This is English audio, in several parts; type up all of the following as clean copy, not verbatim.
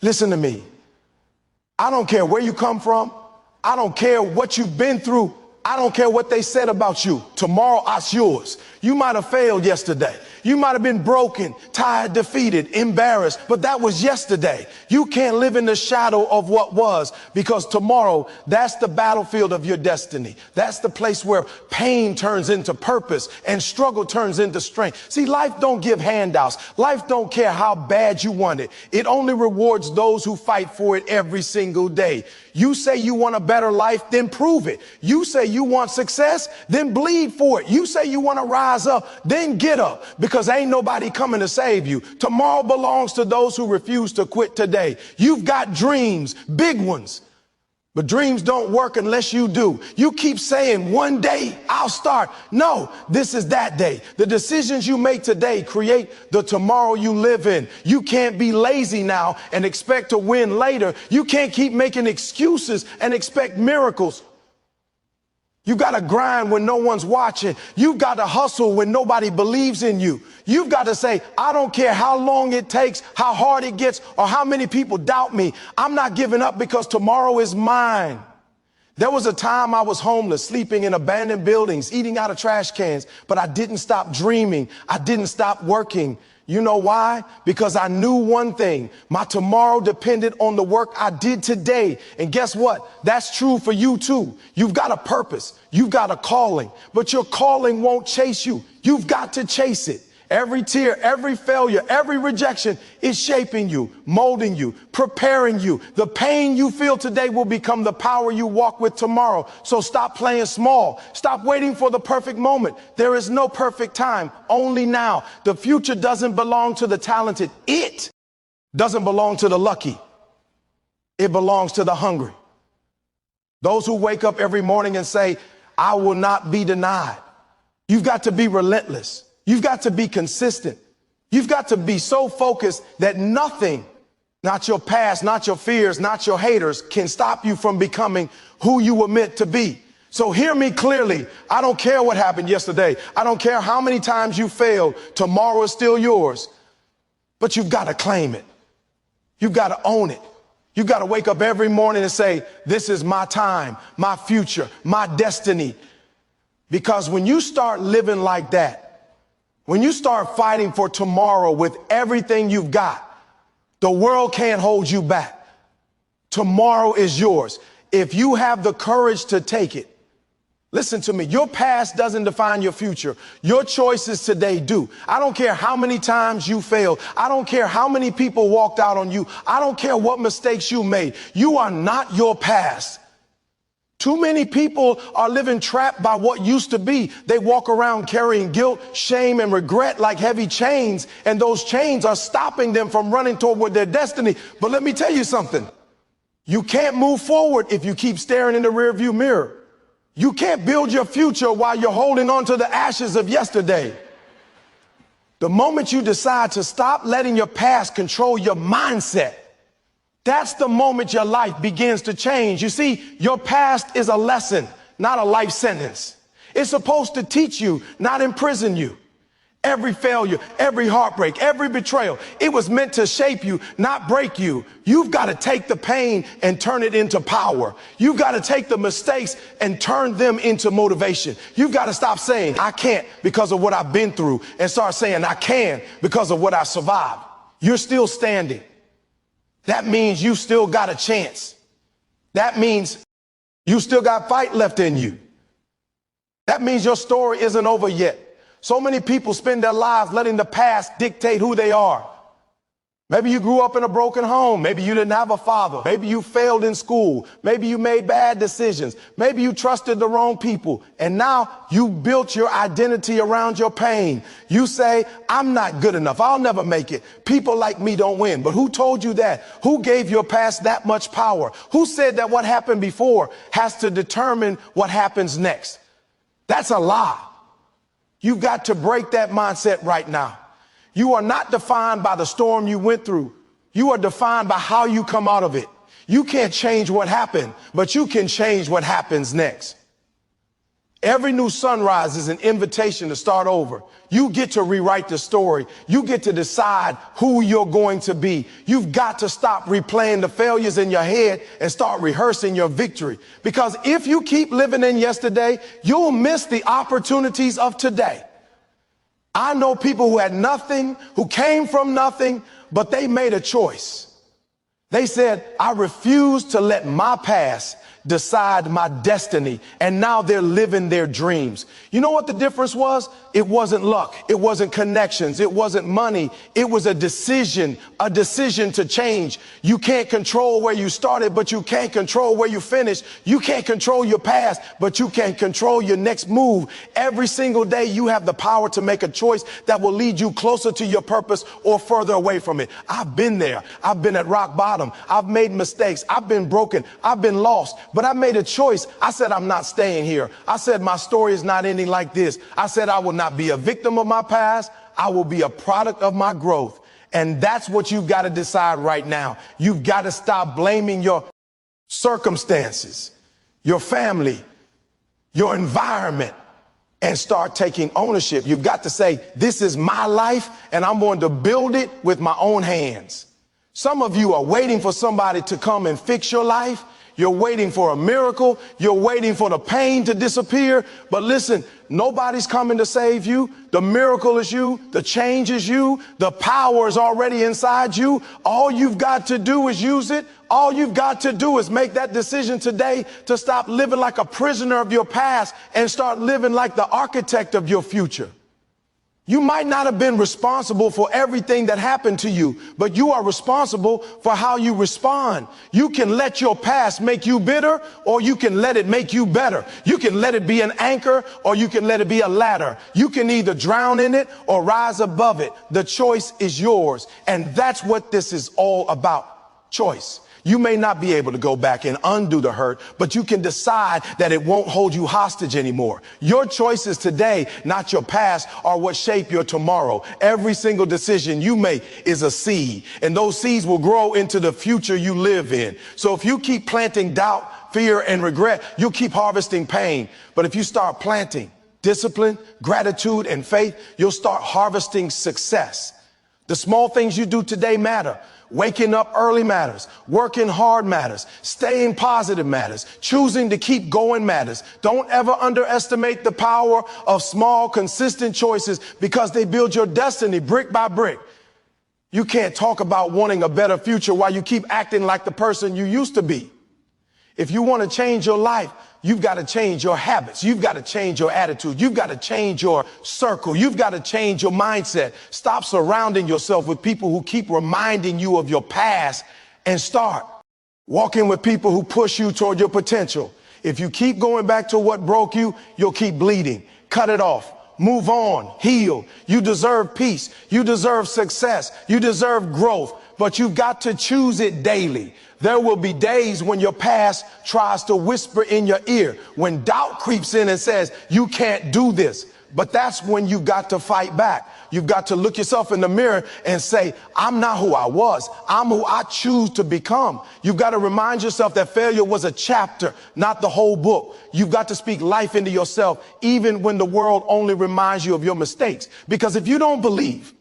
Listen to me. I don't care where you come from. I don't care what you've been through. I don't care what they said about you. Tomorrow, it's yours. You might have failed yesterday. You might have been broken, tired, defeated, embarrassed, but that was yesterday. You can't live in the shadow of what was, because tomorrow, that's the battlefield of your destiny. That's the place where pain turns into purpose and struggle turns into strength. See, life don't give handouts. Life don't care how bad you want it. It only rewards those who fight for it every single day. You say you want a better life, then prove it. You say you want success, then bleed for it. You say you want to rise up, then get up, because ain't nobody coming to save you. Tomorrow belongs to those who refuse to quit today. You've got dreams, big ones, but dreams don't work unless you do. You keep saying one day I'll start. No, this is that day. The decisions you make today create the tomorrow you live in. You can't be lazy now and expect to win later. You can't keep making excuses and expect miracles. You've got to grind when no one's watching. You've got to hustle when nobody believes in you. You've got to say, I don't care how long it takes, how hard it gets, or how many people doubt me. I'm not giving up, because tomorrow is mine. There was a time I was homeless, sleeping in abandoned buildings, eating out of trash cans, but I didn't stop dreaming. I didn't stop working. You know why? Because I knew one thing. My tomorrow depended on the work I did today. And guess what? That's true for you too. You've got a purpose. You've got a calling, but your calling won't chase you. You've got to chase it. Every tear, every failure, every rejection is shaping you, molding you, preparing you. The pain you feel today will become the power you walk with tomorrow. So stop playing small. Stop waiting for the perfect moment. There is no perfect time, only now. The future doesn't belong to the talented. It doesn't belong to the lucky. It belongs to the hungry. Those who wake up every morning and say, I will not be denied. You've got to be relentless. You've got to be consistent. You've got to be so focused that nothing, not your past, not your fears, not your haters, can stop you from becoming who you were meant to be. So hear me clearly. I don't care what happened yesterday. I don't care how many times you failed. Tomorrow is still yours. But you've got to claim it. You've got to own it. You've got to wake up every morning and say, this is my time, my future, my destiny. Because when you start living like that, when you start fighting for tomorrow with everything you've got, the world can't hold you back. Tomorrow is yours. If you have the courage to take it, listen to me, your past doesn't define your future. Your choices today do. I don't care how many times you failed. I don't care how many people walked out on you. I don't care what mistakes you made. You are not your past. Too many people are living trapped by what used to be. They walk around carrying guilt, shame, and regret like heavy chains, and those chains are stopping them from running toward their destiny. But let me tell you something. You can't move forward if you keep staring in the rearview mirror. You can't build your future while you're holding on to the ashes of yesterday. The moment you decide to stop letting your past control your mindset, that's the moment your life begins to change. You see, your past is a lesson, not a life sentence. It's supposed to teach you, not imprison you. Every failure, every heartbreak, every betrayal, it was meant to shape you, not break you. You've got to take the pain and turn it into power. You've got to take the mistakes and turn them into motivation. You've got to stop saying, I can't because of what I've been through, and start saying, I can because of what I survived. You're still standing. That means you still got a chance. That means you still got fight left in you. That means your story isn't over yet. So many people spend their lives letting the past dictate who they are. Maybe you grew up in a broken home. Maybe you didn't have a father. Maybe you failed in school. Maybe you made bad decisions. Maybe you trusted the wrong people. And now you built your identity around your pain. You say, I'm not good enough. I'll never make it. People like me don't win. But who told you that? Who gave your past that much power? Who said that what happened before has to determine what happens next? That's a lie. You've got to break that mindset right now. You are not defined by the storm you went through. You are defined by how you come out of it. You can't change what happened, but you can change what happens next. Every new sunrise is an invitation to start over. You get to rewrite the story. You get to decide who you're going to be. You've got to stop replaying the failures in your head and start rehearsing your victory. Because if you keep living in yesterday, you'll miss the opportunities of today. I know people who had nothing, who came from nothing, but they made a choice. They said, I refuse to let my past decide my destiny. And now they're living their dreams. You know what the difference was? It wasn't luck. It wasn't connections. It wasn't money. It was a decision to change. You can't control where you started, but you can't control where you finished. You can't control your past, but you can control your next move. Every single day you have the power to make a choice that will lead you closer to your purpose or further away from it. I've been there. I've been at rock bottom. I've made mistakes. I've been broken. I've been lost. But I made a choice. I said, I'm not staying here. I said, my story is not ending like this. I said, I will not be a victim of my past. I will be a product of my growth. And that's what you've got to decide right now. You've got to stop blaming your circumstances, your family, your environment, and start taking ownership. You've got to say, this is my life, and I'm going to build it with my own hands. Some of you are waiting for somebody to come and fix your life. You're waiting for a miracle. You're waiting for the pain to disappear. But listen, nobody's coming to save you. The miracle is you. The change is you. The power is already inside you. All you've got to do is use it. All you've got to do is make that decision today to stop living like a prisoner of your past and start living like the architect of your future. You might not have been responsible for everything that happened to you, but you are responsible for how you respond. You can let your past make you bitter, or you can let it make you better. You can let it be an anchor, or you can let it be a ladder. You can either drown in it or rise above it. The choice is yours. And that's what this is all about. Choice. You may not be able to go back and undo the hurt, but you can decide that it won't hold you hostage anymore. Your choices today, not your past, are what shape your tomorrow. Every single decision you make is a seed, and those seeds will grow into the future you live in. So if you keep planting doubt, fear, and regret, you'll keep harvesting pain. But if you start planting discipline, gratitude, and faith, you'll start harvesting success. The small things you do today matter. Waking up early matters. Working hard matters. Staying positive matters. Choosing to keep going matters. Don't ever underestimate the power of small, consistent choices, because they build your destiny brick by brick. You can't talk about wanting a better future while you keep acting like the person you used to be. If you want to change your life, you've got to change your habits. You've got to change your attitude. You've got to change your circle. You've got to change your mindset. Stop surrounding yourself with people who keep reminding you of your past and start walking with people who push you toward your potential. If you keep going back to what broke you, you'll keep bleeding. Cut it off. Move on. Heal. You deserve peace. You deserve success. You deserve growth. But you've got to choose it daily. There will be days when your past tries to whisper in your ear, when doubt creeps in and says, you can't do this. But that's when you've got to fight back. You've got to look yourself in the mirror and say, I'm not who I was. I'm who I choose to become. You've got to remind yourself that failure was a chapter, not the whole book. You've got to speak life into yourself, even when the world only reminds you of your mistakes. Because if you don't believe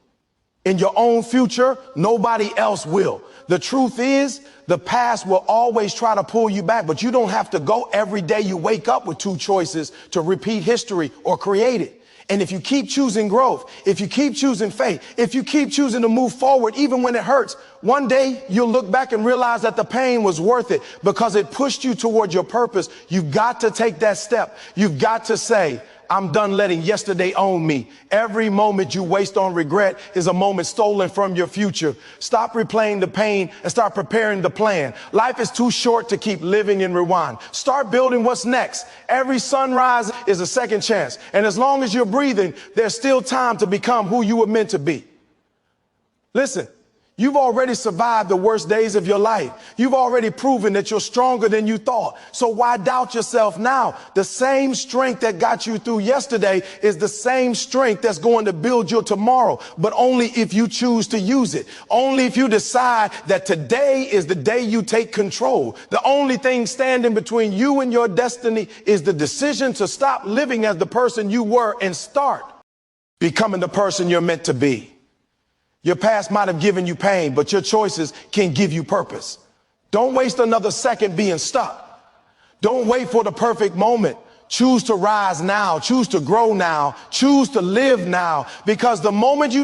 in your own future, nobody else will. The truth is, the past will always try to pull you back, but you don't have to go every day you wake up with two choices to repeat history or create it. And if you keep choosing growth, if you keep choosing faith, if you keep choosing to move forward, even when it hurts, one day you'll look back and realize that the pain was worth it because it pushed you toward your purpose. You've got to take that step. You've got to say, I'm done letting yesterday own me. Every moment you waste on regret is a moment stolen from your future. Stop replaying the pain and start preparing the plan. Life is too short to keep living in rewind. Start building what's next. Every sunrise is a second chance. And as long as you're breathing, there's still time to become who you were meant to be. Listen, You've already survived the worst days of your life. You've already proven that you're stronger than you thought. So why doubt yourself now? The same strength that got you through yesterday is the same strength that's going to build your tomorrow, but only if you choose to use it. Only if you decide that today is the day you take control. The only thing standing between you and your destiny is the decision to stop living as the person you were and start becoming the person you're meant to be. Your past might have given you pain, but your choices can give you purpose. Don't waste another second being stuck. Don't wait for the perfect moment. Choose to rise now. Choose to grow now. Choose to live now. Because the moment you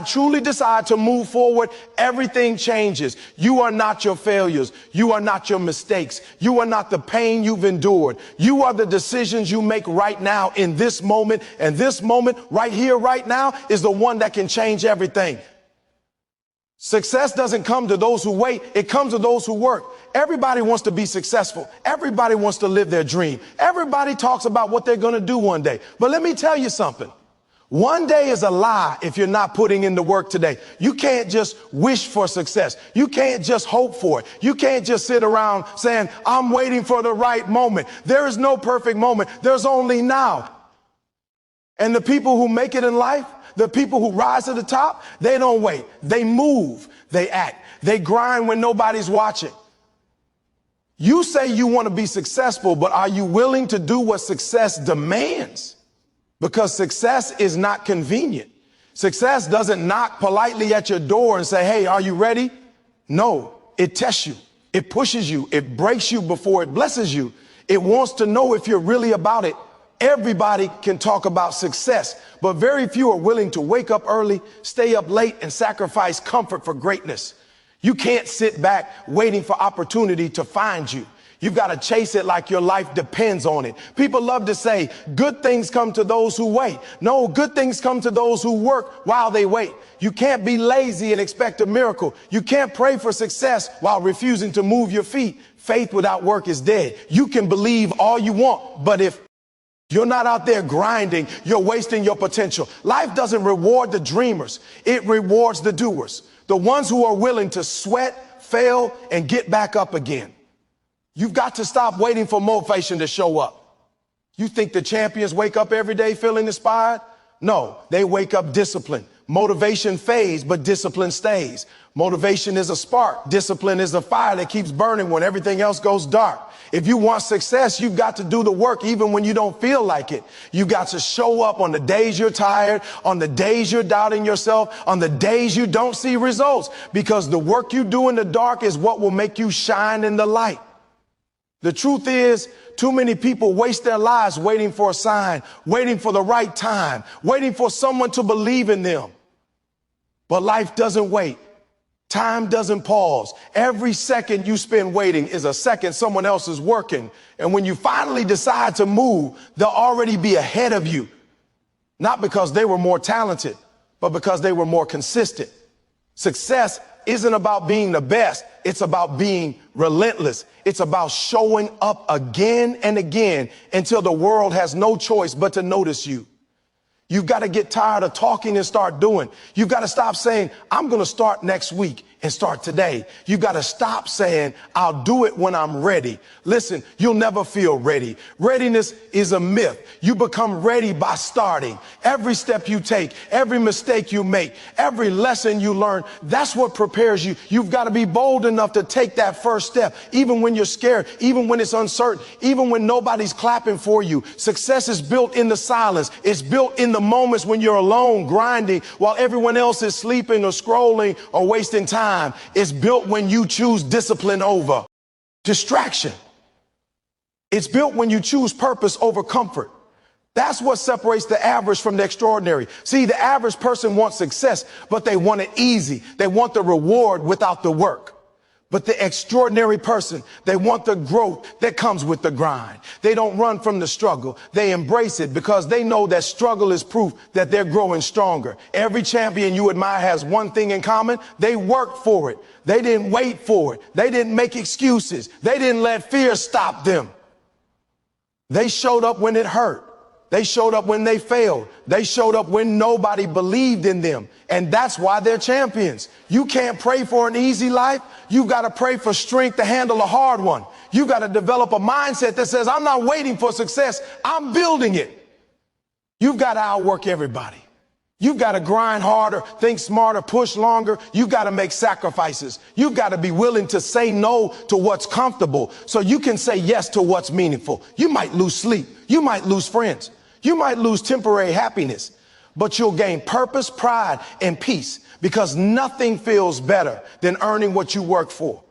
truly decide to move forward, everything changes. You are not your failures. You are not your mistakes. You are not the pain you've endured. You are the decisions you make right now in this moment. And this moment right here, right now, is the one that can change everything. Success doesn't come to those who wait. It comes to those who work. Everybody wants to be successful. Everybody wants to live their dream. Everybody talks about what they're going to do one day. But let me tell you something. One day is a lie if you're not putting in the work today. You can't just wish for success. You can't just hope for it. You can't just sit around saying, I'm waiting for the right moment. There is no perfect moment. There's only now. And the people who make it in life, the people who rise to the top, they don't wait. They move, they act, they grind when nobody's watching. You say you want to be successful, but are you willing to do what success demands? Because success is not convenient. Success doesn't knock politely at your door and say, hey, are you ready? No, it tests you. It pushes you. It breaks you before it blesses you. It wants to know if you're really about it. Everybody can talk about success, but very few are willing to wake up early, stay up late, and sacrifice comfort for greatness. You can't sit back waiting for opportunity to find you. You've got to chase it like your life depends on it. People love to say, good things come to those who wait. No, good things come to those who work while they wait. You can't be lazy and expect a miracle. You can't pray for success while refusing to move your feet. Faith without work is dead. You can believe all you want, but if you're not out there grinding, you're wasting your potential. Life doesn't reward the dreamers. It rewards the doers, the ones who are willing to sweat, fail, and get back up again. You've got to stop waiting for motivation to show up. You think the champions wake up every day feeling inspired? No, they wake up disciplined. Motivation fades, but discipline stays. Motivation is a spark. Discipline is a fire that keeps burning when everything else goes dark. If you want success, you've got to do the work even when you don't feel like it. You got to show up on the days you're tired, on the days you're doubting yourself, on the days you don't see results, because the work you do in the dark is what will make you shine in the light. The truth is, too many people waste their lives waiting for a sign, waiting for the right time, waiting for someone to believe in them. But life doesn't wait. Time doesn't pause. Every second you spend waiting is a second someone else is working. And when you finally decide to move, they'll already be ahead of you. Not because they were more talented, but because they were more consistent. Success isn't about being the best. It's about being relentless. It's about showing up again and again until the world has no choice but to notice you. You've got to get tired of talking and start doing. You've got to stop saying, I'm going to start next week and start today. You've got to stop saying, I'll do it when I'm ready. Listen, you'll never feel ready. Readiness is a myth. You become ready by starting. Every step you take, every mistake you make, every lesson you learn, that's what prepares you. You've got to be bold enough to take that first step, even when you're scared, even when it's uncertain, even when nobody's clapping for you. Success is built in the silence. It's built in the moments when you're alone, grinding, while everyone else is sleeping or scrolling or wasting time. It's built when you choose discipline over distraction. It's built when you choose purpose over comfort. That's what separates the average from the extraordinary. See, the average person wants success, but they want it easy. They want the reward without the work. But the extraordinary person, they want the growth that comes with the grind. They don't run from the struggle. They embrace it because they know that struggle is proof that they're growing stronger. Every champion you admire has one thing in common. They worked for it. They didn't wait for it. They didn't make excuses. They didn't let fear stop them. They showed up when it hurt. They showed up when they failed. They showed up when nobody believed in them. And that's why they're champions. You can't pray for an easy life. You got to pray for strength to handle a hard one. You got to develop a mindset that says, I'm not waiting for success. I'm building it. You've got to outwork everybody. You've got to grind harder, think smarter, push longer. You've got to make sacrifices. You've got to be willing to say no to what's comfortable so you can say yes to what's meaningful. You might lose sleep. You might lose friends. You might lose temporary happiness, but you'll gain purpose, pride, and peace because nothing feels better than earning what you work for.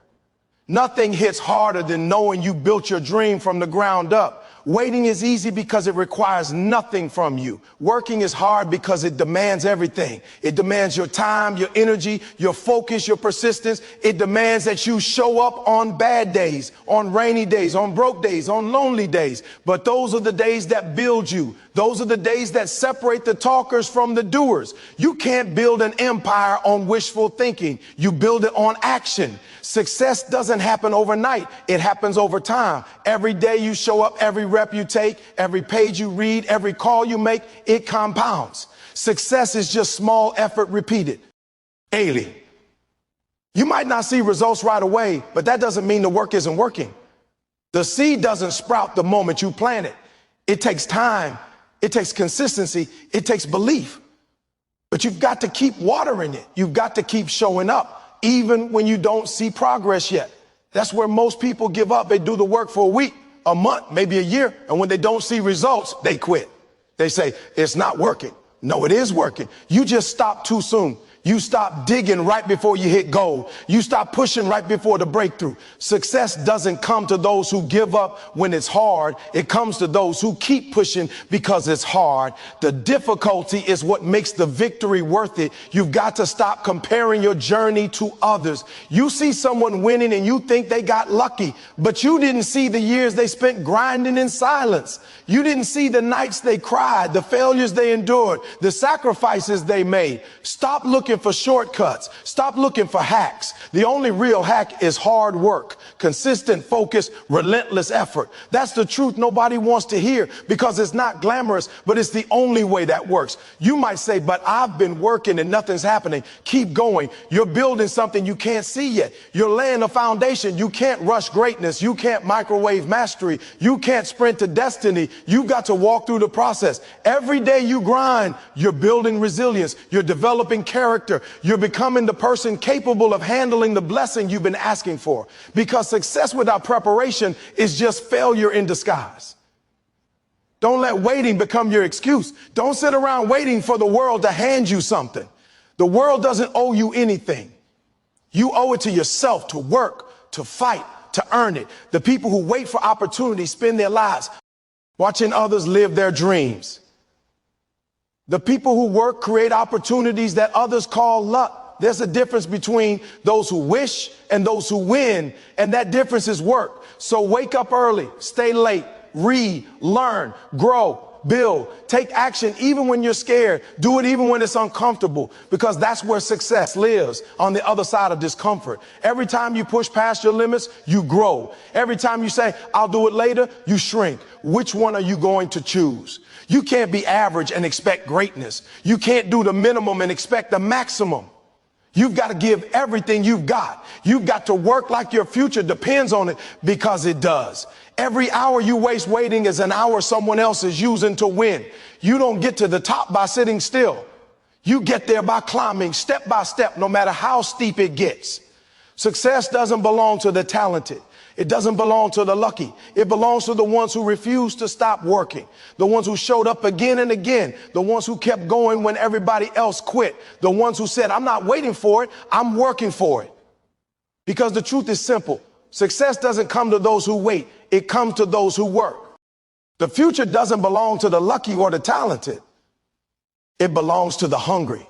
Nothing hits harder than knowing you built your dream from the ground up. Waiting is easy because it requires nothing from you. Working is hard because it demands everything. It demands your time, your energy, your focus, your persistence. It demands that you show up on bad days, on rainy days, on broke days, on lonely days. But those are the days that build you. Those are the days that separate the talkers from the doers. You can't build an empire on wishful thinking. You build it on action. Success doesn't happen overnight. It happens over time. Every day you show up, every rep you take, every page you read, every call you make, it compounds. Success is just small effort repeated daily. You might not see results right away, but that doesn't mean the work isn't working. The seed doesn't sprout the moment you plant it. It takes time. It takes consistency. It takes belief. But you've got to keep watering it. You've got to keep showing up, even when you don't see progress yet. That's where most people give up. They do the work for a week, a month, maybe a year. And when they don't see results, they quit. They say, it's not working. No, it is working. You just stopped too soon. You stop digging right before you hit gold. You stop pushing right before the breakthrough. Success doesn't come to those who give up when it's hard. It comes to those who keep pushing because it's hard. The difficulty is what makes the victory worth it. You've got to stop comparing your journey to others. You see someone winning and you think they got lucky, but you didn't see the years they spent grinding in silence. You didn't see the nights they cried, the failures they endured, the sacrifices they made. Stop looking for shortcuts. Stop looking for hacks. The only real hack is hard work, consistent focus, relentless effort. That's the truth nobody wants to hear because it's not glamorous, but it's the only way that works. You might say, but I've been working and nothing's happening. Keep going. You're building something you can't see yet. You're laying a foundation. You can't rush greatness. You can't microwave mastery. You can't sprint to destiny. You've got to walk through the process. Every day you grind, you're building resilience. You're developing character. You're becoming the person capable of handling the blessing you've been asking for. Because success without preparation is just failure in disguise. Don't let waiting become your excuse. Don't sit around waiting for the world to hand you something. The world doesn't owe you anything. You owe it to yourself to work, to fight, to earn it. The people who wait for opportunity spend their lives watching others live their dreams. The people who work create opportunities that others call luck. There's a difference between those who wish and those who win, and that difference is work. So wake up early, stay late, read, learn, grow, build, take action even when you're scared. Do it even when it's uncomfortable, because that's where success lives, on the other side of discomfort. Every time you push past your limits, you grow. Every time you say, I'll do it later, you shrink. Which one are you going to choose? You can't be average and expect greatness. You can't do the minimum and expect the maximum. You've got to give everything you've got. You've got to work like your future depends on it, because it does. Every hour you waste waiting is an hour someone else is using to win. You don't get to the top by sitting still. You get there by climbing step by step, no matter how steep it gets. Success doesn't belong to the talented. It doesn't belong to the lucky. It belongs to the ones who refused to stop working, the ones who showed up again and again, the ones who kept going when everybody else quit, the ones who said, I'm not waiting for it, I'm working for it. Because the truth is simple. Success doesn't come to those who wait. It comes to those who work. The future doesn't belong to the lucky or the talented. It belongs to the hungry,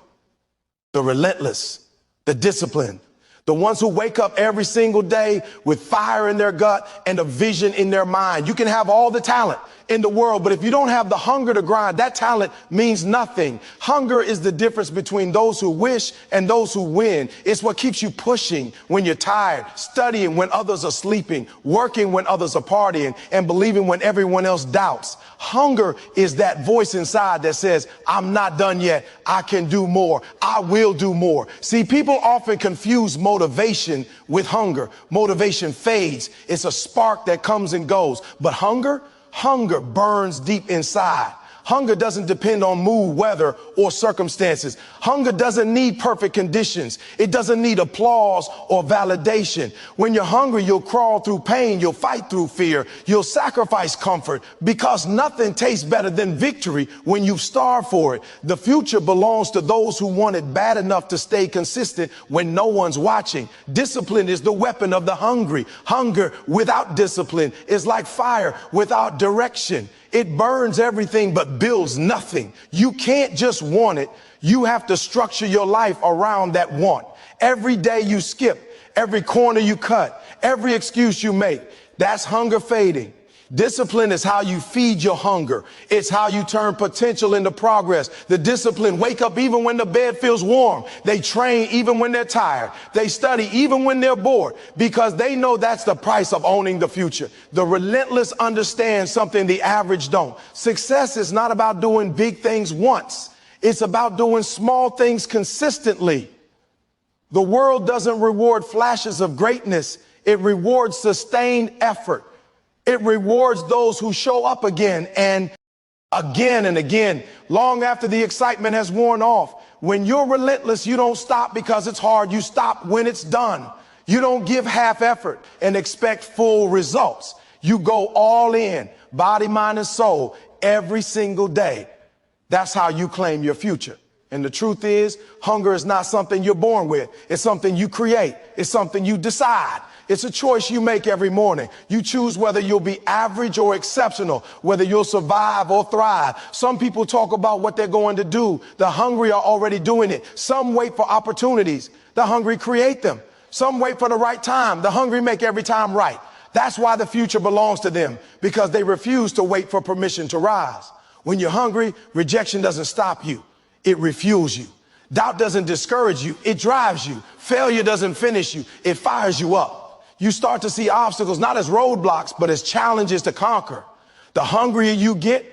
the relentless, the disciplined, The ones who wake up every single day with fire in their gut and a vision in their mind. You can have all the talent in the world, but if you don't have the hunger to grind, that talent means nothing. Hunger is the difference between those who wish and those who win. It's what keeps you pushing when you're tired, studying when others are sleeping, working when others are partying, and believing when everyone else doubts. Hunger is that voice inside that says, I'm not done yet. I can do more. I will do more. See, people often confuse motivation with hunger. Motivation fades. It's a spark that comes and goes. But hunger burns deep inside. Hunger doesn't depend on mood, weather, or circumstances. Hunger doesn't need perfect conditions. It doesn't need applause or validation. When you're hungry, you'll crawl through pain. You'll fight through fear. You'll sacrifice comfort, because nothing tastes better than victory when you starve for it. The future belongs to those who want it bad enough to stay consistent when no one's watching. Discipline is the weapon of the hungry. Hunger without discipline is like fire without direction. It burns everything but builds nothing. You can't just want it. You have to structure your life around that want. Every day you skip, every corner you cut, every excuse you make, that's hunger fading. Discipline is how you feed your hunger. It's how you turn potential into progress. The discipline wake up even when the bed feels warm. They train even when they're tired. They study even when they're bored, because they know that's the price of owning the future. The relentless understand something the average don't. Success is not about doing big things once. It's about doing small things consistently. The world doesn't reward flashes of greatness. It rewards sustained effort. It rewards those who show up again and again, long after the excitement has worn off. When you're relentless, you don't stop because it's hard. You stop when it's done. You don't give half effort and expect full results. You go all in, body, mind, and soul, every single day. That's how you claim your future. And the truth is, hunger is not something you're born with. It's something you create. It's something you decide. It's a choice you make every morning. You choose whether you'll be average or exceptional, whether you'll survive or thrive. Some people talk about what they're going to do. The hungry are already doing it. Some wait for opportunities. The hungry create them. Some wait for the right time. The hungry make every time right. That's why the future belongs to them, because they refuse to wait for permission to rise. When you're hungry, rejection doesn't stop you. It refuels you. Doubt doesn't discourage you. It drives you. Failure doesn't finish you. It fires you up. You start to see obstacles not as roadblocks, but as challenges to conquer. The hungrier you get,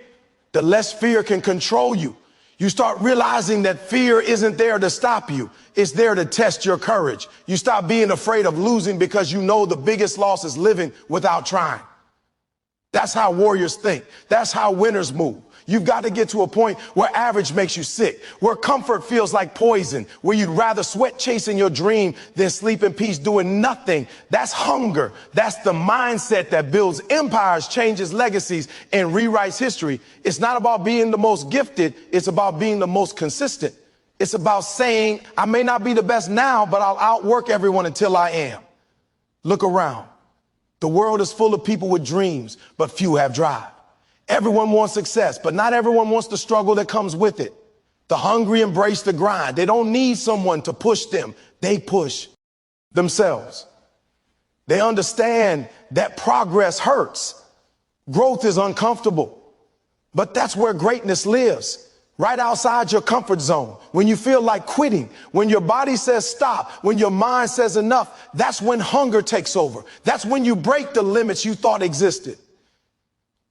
the less fear can control you. You start realizing that fear isn't there to stop you. It's there to test your courage. You stop being afraid of losing because you know the biggest loss is living without trying. That's how warriors think. That's how winners move. You've got to get to a point where average makes you sick, where comfort feels like poison, where you'd rather sweat chasing your dream than sleep in peace doing nothing. That's hunger. That's the mindset that builds empires, changes legacies, and rewrites history. It's not about being the most gifted. It's about being the most consistent. It's about saying, I may not be the best now, but I'll outwork everyone until I am. Look around. The world is full of people with dreams, but few have drive. Everyone wants success, but not everyone wants the struggle that comes with it. The hungry embrace the grind. They don't need someone to push them. They push themselves. They understand that progress hurts. Growth is uncomfortable, but that's where greatness lives. Right outside your comfort zone. When you feel like quitting, when your body says stop, when your mind says enough, that's when hunger takes over. That's when you break the limits you thought existed.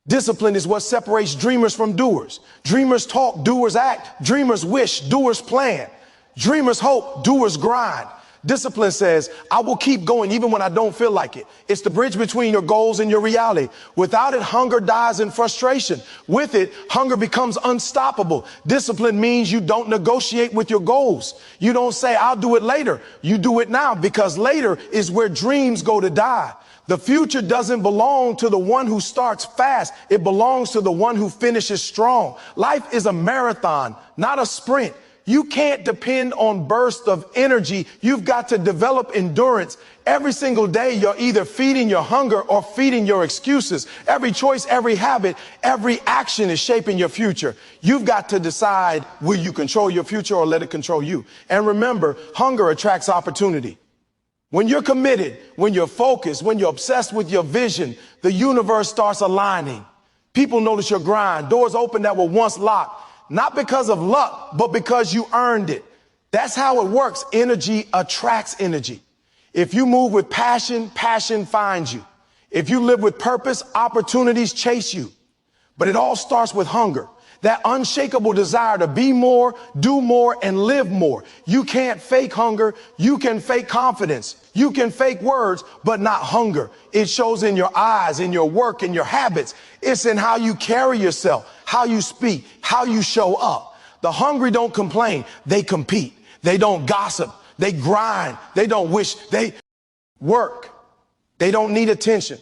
Discipline is what separates dreamers from doers. Dreamers talk, doers act. Dreamers wish, doers plan. Dreamers hope, doers grind. Discipline says, I will keep going even when I don't feel like it. It's the bridge between your goals and your reality. Without it, hunger dies in frustration. With it, hunger becomes unstoppable. Discipline means you don't negotiate with your goals. You don't say, I'll do it later. You do it now, because later is where dreams go to die. The future doesn't belong to the one who starts fast. It belongs to the one who finishes strong. Life is a marathon, not a sprint. You can't depend on bursts of energy. You've got to develop endurance. Every single day, you're either feeding your hunger or feeding your excuses. Every choice, every habit, every action is shaping your future. You've got to decide, will you control your future or let it control you? And remember, hunger attracts opportunity. When you're committed, when you're focused, when you're obsessed with your vision, the universe starts aligning. People notice your grind. Doors open that were once locked, not because of luck, but because you earned it. That's how it works. Energy attracts energy. If you move with passion, passion finds you. If you live with purpose, opportunities chase you. But it all starts with hunger. That unshakable desire to be more, do more, and live more. You can't fake hunger. You can fake confidence. You can fake words, but not hunger. It shows in your eyes, in your work, in your habits. It's in how you carry yourself, how you speak, how you show up. The hungry don't complain. They compete. They don't gossip. They grind. They don't wish. They work. They don't need attention.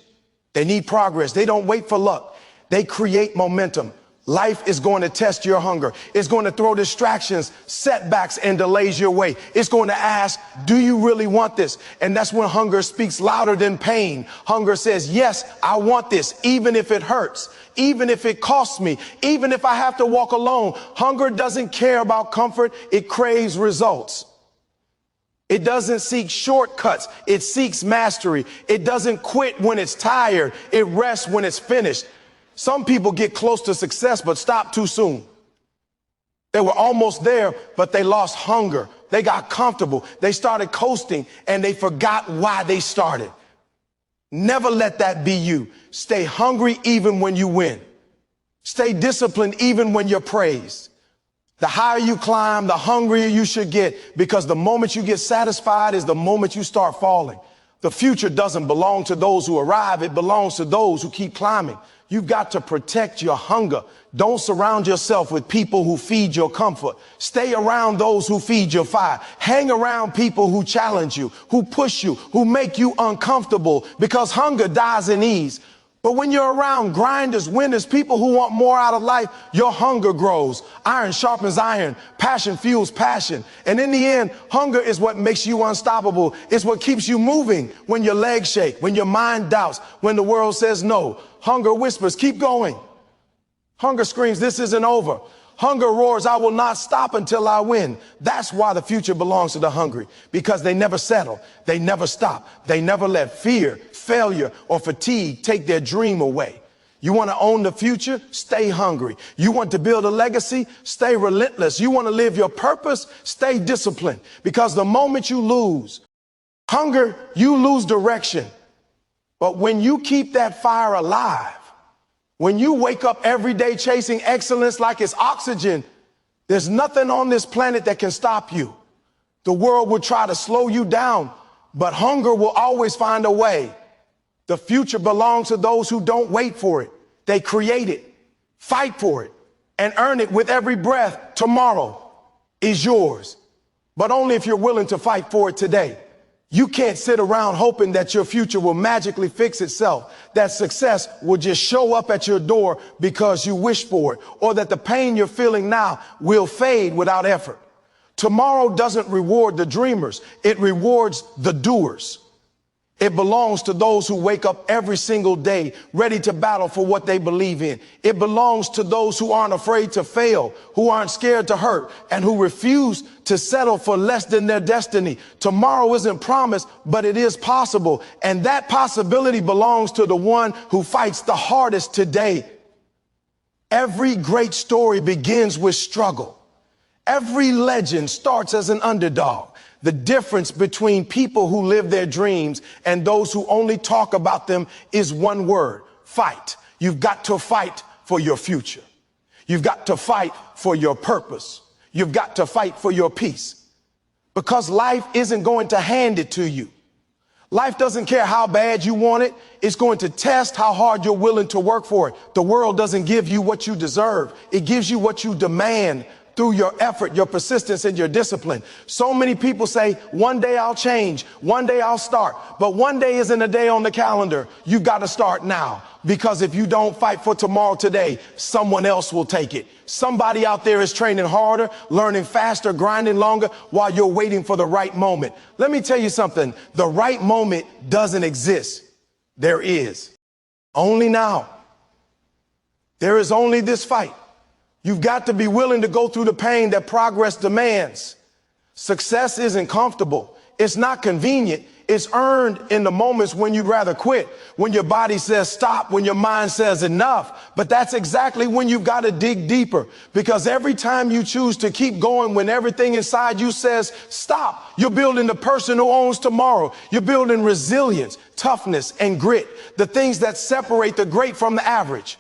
They need progress. They don't wait for luck. They create momentum. Life is going to test your hunger. It's going to throw distractions, setbacks, and delays your way. It's going to ask, do you really want this? And that's when hunger speaks louder than pain. Hunger says, yes, I want this, even if it hurts, even if it costs me, even if I have to walk alone. Hunger doesn't care about comfort. It craves results. It doesn't seek shortcuts. It seeks mastery. It doesn't quit when it's tired. It rests when it's finished. Some people get close to success, but stop too soon. They were almost there, but they lost hunger. They got comfortable. They started coasting, and they forgot why they started. Never let that be you. Stay hungry even when you win. Stay disciplined even when you're praised. The higher you climb, the hungrier you should get, because the moment you get satisfied is the moment you start falling. The future doesn't belong to those who arrive. It belongs to those who keep climbing. You've got to protect your hunger. Don't surround yourself with people who feed your comfort. Stay around those who feed your fire. Hang around people who challenge you, who push you, who make you uncomfortable, because hunger dies in ease. But when you're around grinders, winners, people who want more out of life, your hunger grows. Iron sharpens iron. Passion fuels passion. And in the end, hunger is what makes you unstoppable. It's what keeps you moving when your legs shake, when your mind doubts, when the world says no. Hunger whispers, keep going. Hunger screams, this isn't over. Hunger roars, I will not stop until I win. That's why the future belongs to the hungry, because they never settle. They never stop. They never let fear, failure, or fatigue take their dream away. You want to own the future? Stay hungry. You want to build a legacy? Stay relentless. You want to live your purpose? Stay disciplined. Because the moment you lose hunger, you lose direction. But when you keep that fire alive, when you wake up every day chasing excellence like it's oxygen, there's nothing on this planet that can stop you. The world will try to slow you down, but hunger will always find a way. The future belongs to those who don't wait for it. They create it, fight for it, and earn it with every breath. Tomorrow is yours, but only if you're willing to fight for it today. You can't sit around hoping that your future will magically fix itself, that success will just show up at your door because you wish for it, or that the pain you're feeling now will fade without effort. Tomorrow doesn't reward the dreamers. It rewards the doers. It belongs to those who wake up every single day ready to battle for what they believe in. It belongs to those who aren't afraid to fail, who aren't scared to hurt, and who refuse to settle for less than their destiny. Tomorrow isn't promised, but it is possible. And that possibility belongs to the one who fights the hardest today. Every great story begins with struggle. Every legend starts as an underdog. The difference between people who live their dreams and those who only talk about them is one word: fight. You've got to fight for your future. You've got to fight for your purpose. You've got to fight for your peace, because life isn't going to hand it to you. Life doesn't care how bad you want it. It's going to test how hard you're willing to work for it. The world doesn't give you what you deserve. It gives you what you demand through your effort, your persistence, and your discipline. So many people say, one day I'll change, one day I'll start. But one day isn't a day on the calendar. You've got to start now, because if you don't fight for tomorrow today, someone else will take it. Somebody out there is training harder, learning faster, grinding longer, while you're waiting for the right moment. Let me tell you something. The right moment doesn't exist. There is. Only now. There is only this fight. You've got to be willing to go through the pain that progress demands. Success isn't comfortable. It's not convenient. It's earned in the moments when you'd rather quit, when your body says stop, when your mind says enough. But that's exactly when you've got to dig deeper, because every time you choose to keep going, when everything inside you says stop, you're building the person who owns tomorrow. You're building resilience, toughness, and grit, the things that separate the great from the average.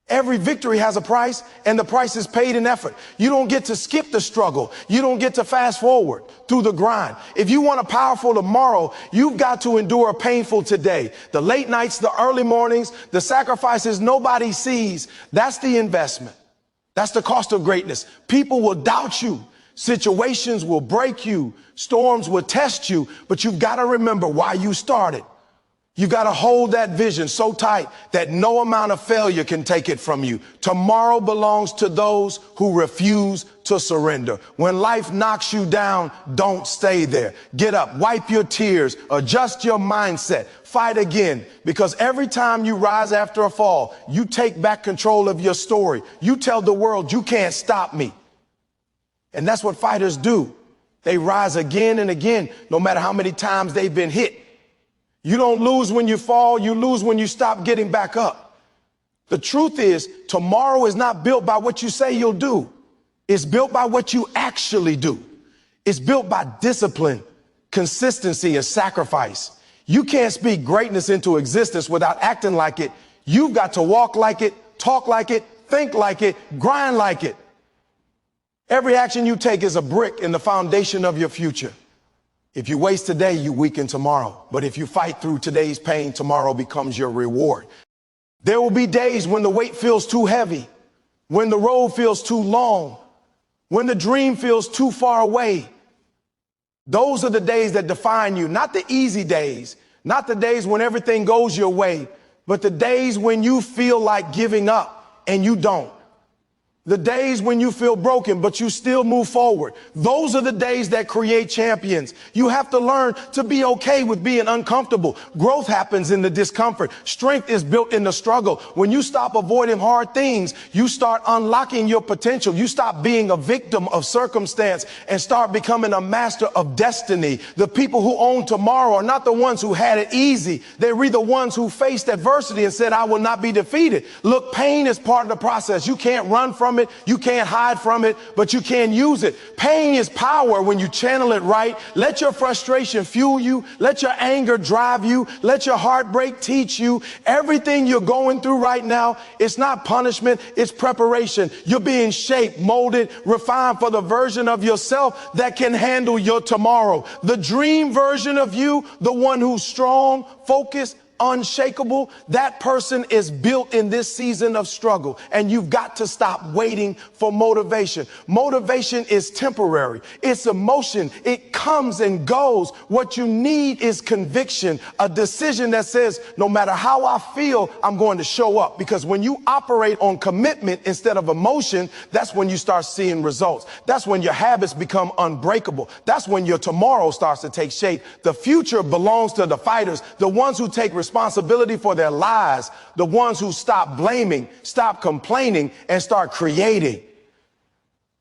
Every victory has a price, and the price is paid in effort. You don't get to skip the struggle. You don't get to fast forward through the grind. If you want a powerful tomorrow, you've got to endure a painful today. The late nights, the early mornings, the sacrifices nobody sees. That's the investment. That's the cost of greatness. People will doubt you. Situations will break you. Storms will test you, but you've got to remember why you started. You got to hold that vision so tight that no amount of failure can take it from you. Tomorrow belongs to those who refuse to surrender. When life knocks you down, don't stay there. Get up, wipe your tears, adjust your mindset, fight again, because every time you rise after a fall, you take back control of your story. You tell the world, you can't stop me. And that's what fighters do. They rise again and again, no matter how many times they've been hit. You don't lose when you fall. You lose when you stop getting back up. The truth is, tomorrow is not built by what you say you'll do. It's built by what you actually do. It's built by discipline, consistency, and sacrifice. You can't speak greatness into existence without acting like it. You've got to walk like it, talk like it, think like it, grind like it. Every action you take is a brick in the foundation of your future. If you waste today, you weaken tomorrow. But if you fight through today's pain, tomorrow becomes your reward. There will be days when the weight feels too heavy, when the road feels too long, when the dream feels too far away. Those are the days that define you, not the easy days, not the days when everything goes your way, but the days when you feel like giving up and you don't. The days when you feel broken, but you still move forward. Those are the days that create champions. You have to learn to be okay with being uncomfortable. Growth happens in the discomfort. Strength is built in the struggle. When you stop avoiding hard things, you start unlocking your potential. You stop being a victim of circumstance and start becoming a master of destiny. The people who own tomorrow are not the ones who had it easy. They were the ones who faced adversity and said, I will not be defeated. Look, pain is part of the process. You can't run from it. You can't hide from it, but you can use it. Pain is power when you channel it right. Let your frustration fuel you. Let your anger drive you. Let your heartbreak teach you. Everything you're going through right now, it's not punishment, it's preparation. You're being shaped, molded, refined for the version of yourself that can handle your tomorrow. The dream version of you, the one who's strong, focused, unshakable, that person is built in this season of struggle, and you've got to stop waiting for motivation. Motivation is temporary. It's emotion. It comes and goes. What you need is conviction, a decision that says, no matter how I feel, I'm going to show up. Because when you operate on commitment instead of emotion, that's when you start seeing results. That's when your habits become unbreakable. That's when your tomorrow starts to take shape. The future belongs to the fighters, the ones who take responsibility for their lives, the ones who stop blaming, stop complaining, and start creating.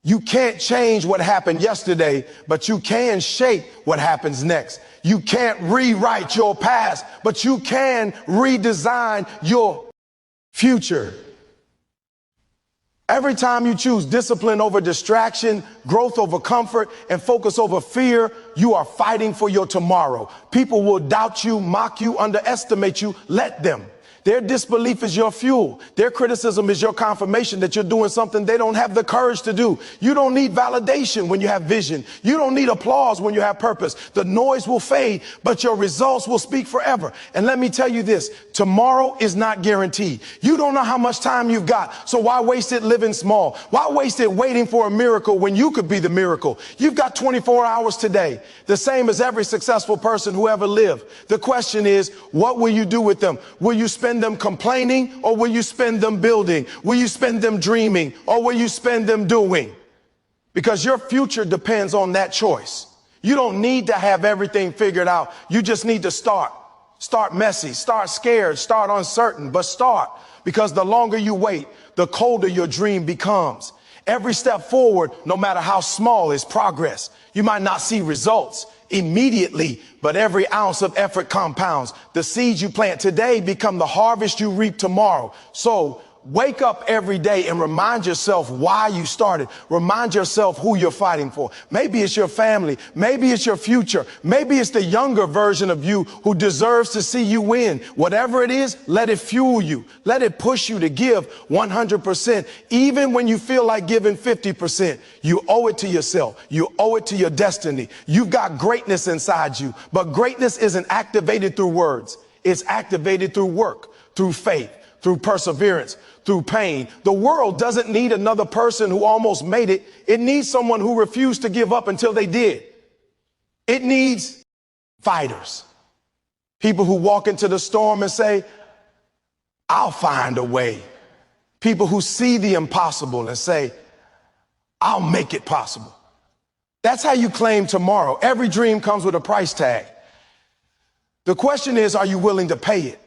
You can't change what happened yesterday, but you can shape what happens next. You can't rewrite your past, but you can redesign your future. Every time you choose discipline over distraction, growth over comfort, and focus over fear, you are fighting for your tomorrow. People will doubt you, mock you, underestimate you. Let them. Their disbelief is your fuel. Their criticism is your confirmation that you're doing something they don't have the courage to do. You don't need validation when you have vision. You don't need applause when you have purpose. The noise will fade, but your results will speak forever. And let me tell you this, tomorrow is not guaranteed. You don't know how much time you've got, so why waste it living small? Why waste it waiting for a miracle when you could be the miracle? You've got 24 hours today, the same as every successful person who ever lived. The question is, what will you do with them? Will you spend them complaining, or will you spend them building? Will you spend them dreaming, or will you spend them doing? Because your future depends on that choice. You don't need to have everything figured out. You just need to start. Start messy, start scared, start uncertain, but start, because the longer you wait, the colder your dream becomes. Every step forward, no matter how small, is progress. You might not see results immediately, but every ounce of effort compounds. The seeds you plant today become the harvest you reap tomorrow. So wake up every day and remind yourself why you started. Remind yourself who you're fighting for. Maybe it's your family. Maybe it's your future. Maybe it's the younger version of you who deserves to see you win. Whatever it is, let it fuel you. Let it push you to give 100%. Even when you feel like giving 50%, you owe it to yourself. You owe it to your destiny. You've got greatness inside you, but greatness isn't activated through words. It's activated through work, through faith, through perseverance, through pain. The world doesn't need another person who almost made it. It needs someone who refused to give up until they did. It needs fighters. People who walk into the storm and say, I'll find a way. People who see the impossible and say, I'll make it possible. That's how you claim tomorrow. Every dream comes with a price tag. The question is, are you willing to pay it?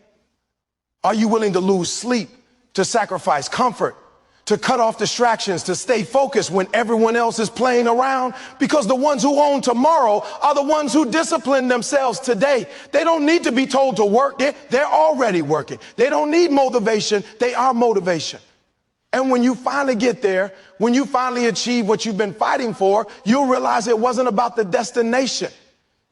Are you willing to lose sleep, to sacrifice comfort, to cut off distractions, to stay focused when everyone else is playing around? Because the ones who own tomorrow are the ones who discipline themselves today. They don't need to be told to work. They're already working. They don't need motivation. They are motivation. And when you finally get there, when you finally achieve what you've been fighting for, you'll realize it wasn't about the destination.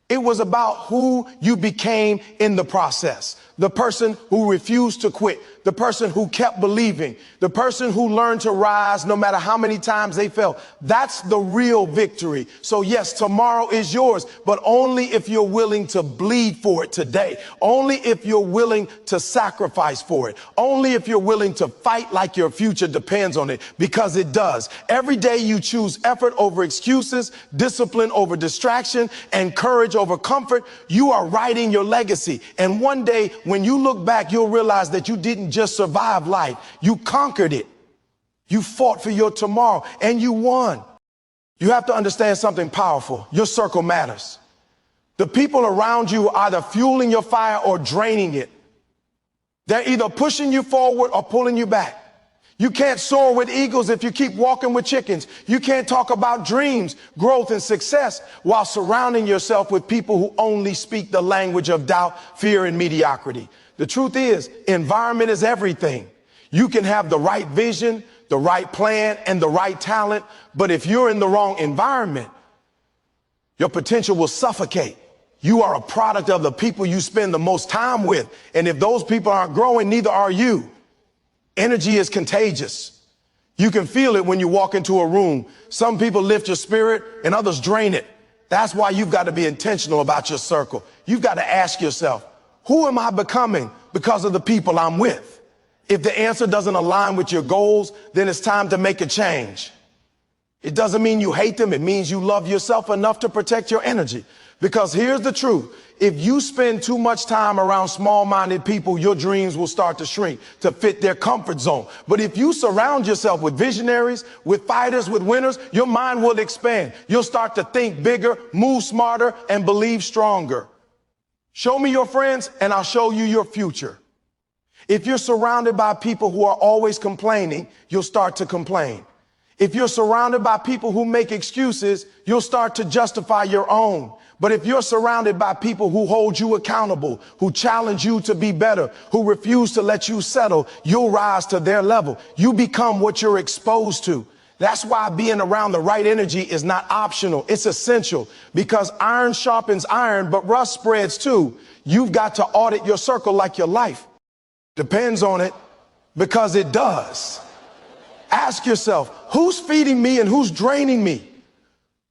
It was about who you became in the process. The person who refused to quit, the person who kept believing, the person who learned to rise no matter how many times they fell. That's the real victory. So yes, tomorrow is yours, but only if you're willing to bleed for it today. Only if you're willing to sacrifice for it. Only if you're willing to fight like your future depends on it, because it does. Every day you choose effort over excuses, discipline over distraction, and courage over comfort, you are writing your legacy. And one day, when you look back, you'll realize that you didn't just survive life. You conquered it. You fought for your tomorrow and you won. You have to understand something powerful. Your circle matters. The people around you are either fueling your fire or draining it. They're either pushing you forward or pulling you back. You can't soar with eagles if you keep walking with chickens. You can't talk about dreams, growth, and success while surrounding yourself with people who only speak the language of doubt, fear, and mediocrity. The truth is, environment is everything. You can have the right vision, the right plan, and the right talent, but if you're in the wrong environment, your potential will suffocate. You are a product of the people you spend the most time with, and if those people aren't growing, neither are you. Energy is contagious. You can feel it when you walk into a room. Some people lift your spirit and others drain it. That's why you've got to be intentional about your circle. You've got to ask yourself, who am I becoming because of the people I'm with? If the answer doesn't align with your goals, then it's time to make a change. It doesn't mean you hate them. It means you love yourself enough to protect your energy. Because here's the truth. If you spend too much time around small-minded people, your dreams will start to shrink to fit their comfort zone. But if you surround yourself with visionaries, with fighters, with winners, your mind will expand. You'll start to think bigger, move smarter, and believe stronger. Show me your friends, and I'll show you your future. If you're surrounded by people who are always complaining, you'll start to complain. If you're surrounded by people who make excuses, you'll start to justify your own. But if you're surrounded by people who hold you accountable, who challenge you to be better, who refuse to let you settle, you'll rise to their level. You become what you're exposed to. That's why being around the right energy is not optional. It's essential, because iron sharpens iron, but rust spreads too. You've got to audit your circle like your life depends on it, because it does. Ask yourself, who's feeding me and who's draining me?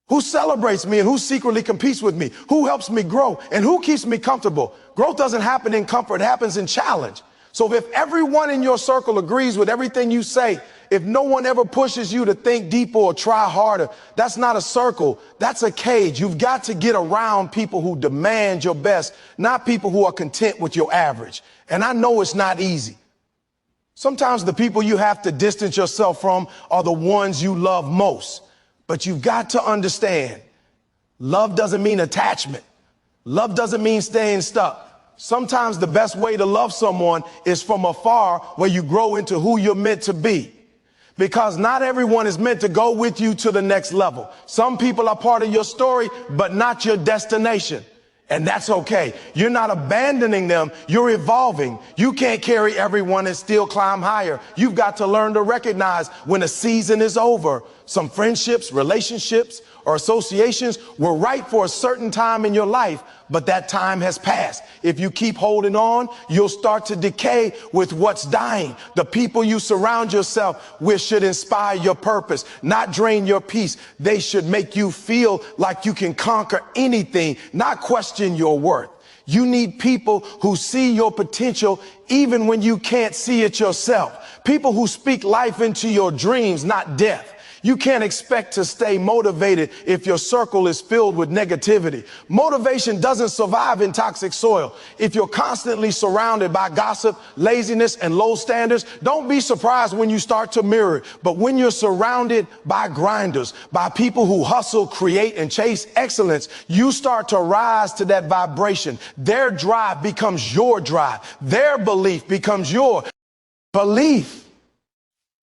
Who celebrates me and who secretly competes with me? Who helps me grow and who keeps me comfortable? Growth doesn't happen in comfort, it happens in challenge. So if everyone in your circle agrees with everything you say, if no one ever pushes you to think deeper or try harder, that's not a circle, that's a cage. You've got to get around people who demand your best, not people who are content with your average. And I know it's not easy. Sometimes the people you have to distance yourself from are the ones you love most. But you've got to understand, love doesn't mean attachment. Love doesn't mean staying stuck. Sometimes the best way to love someone is from afar, where you grow into who you're meant to be. Because not everyone is meant to go with you to the next level. Some people are part of your story, but not your destination. And that's okay. You're not abandoning them. You're evolving. You can't carry everyone and still climb higher. You've got to learn to recognize when a season is over. Some friendships, relationships, or associations were right for a certain time in your life, but that time has passed. If you keep holding on, you'll start to decay with what's dying. The people you surround yourself with should inspire your purpose, not drain your peace. They should make you feel like you can conquer anything, not question your worth. You need people who see your potential even when you can't see it yourself. People who speak life into your dreams, not death. You can't expect to stay motivated if your circle is filled with negativity. Motivation doesn't survive in toxic soil. If you're constantly surrounded by gossip, laziness, and low standards, don't be surprised when you start to mirror it. But when you're surrounded by grinders, by people who hustle, create, and chase excellence, you start to rise to that vibration. Their drive becomes your drive. Their belief becomes your belief.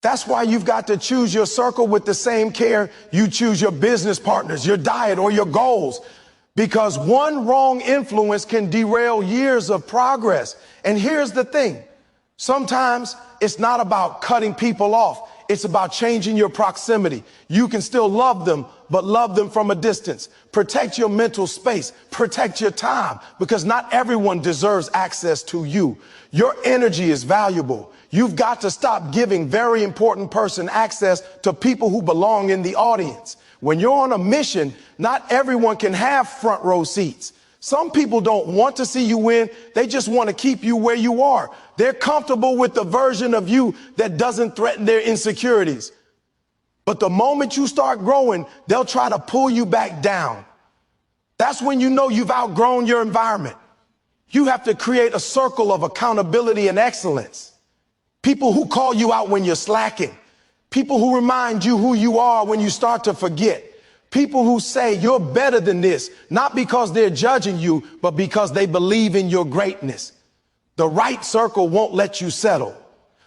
That's why you've got to choose your circle with the same care you choose your business partners, your diet, or your goals. Because one wrong influence can derail years of progress. And here's the thing. Sometimes it's not about cutting people off. It's about changing your proximity. You can still love them, but love them from a distance. Protect your mental space. Protect your time, because not everyone deserves access to you. Your energy is valuable. You've got to stop giving very important person access to people who belong in the audience. When you're on a mission, not everyone can have front row seats. Some people don't want to see you win. They just want to keep you where you are. They're comfortable with the version of you that doesn't threaten their insecurities. But the moment you start growing, they'll try to pull you back down. That's when you know you've outgrown your environment. You have to create a circle of accountability and excellence. People who call you out when you're slacking. People who remind you who you are when you start to forget. People who say you're better than this, not because they're judging you, but because they believe in your greatness. The right circle won't let you settle.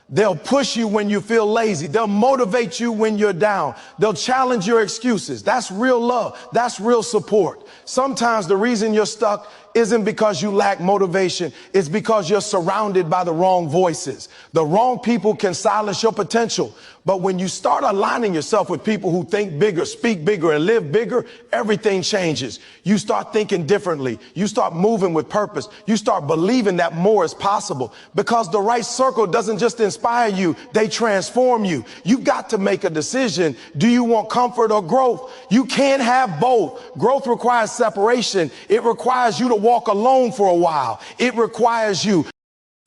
They'll push you when you feel lazy. They'll motivate you when you're down. They'll challenge your excuses. That's real love. That's real support. Sometimes the reason you're stuck isn't because you lack motivation. It's because you're surrounded by the wrong voices. The wrong people can silence your potential. But when you start aligning yourself with people who think bigger, speak bigger, and live bigger, everything changes. You start thinking differently. You start moving with purpose. You start believing that more is possible, because the right circle doesn't just inspire you, they transform you. You've got to make a decision. Do you want comfort or growth? You can't have both. Growth requires separation. It requires you to walk alone for a while. It requires you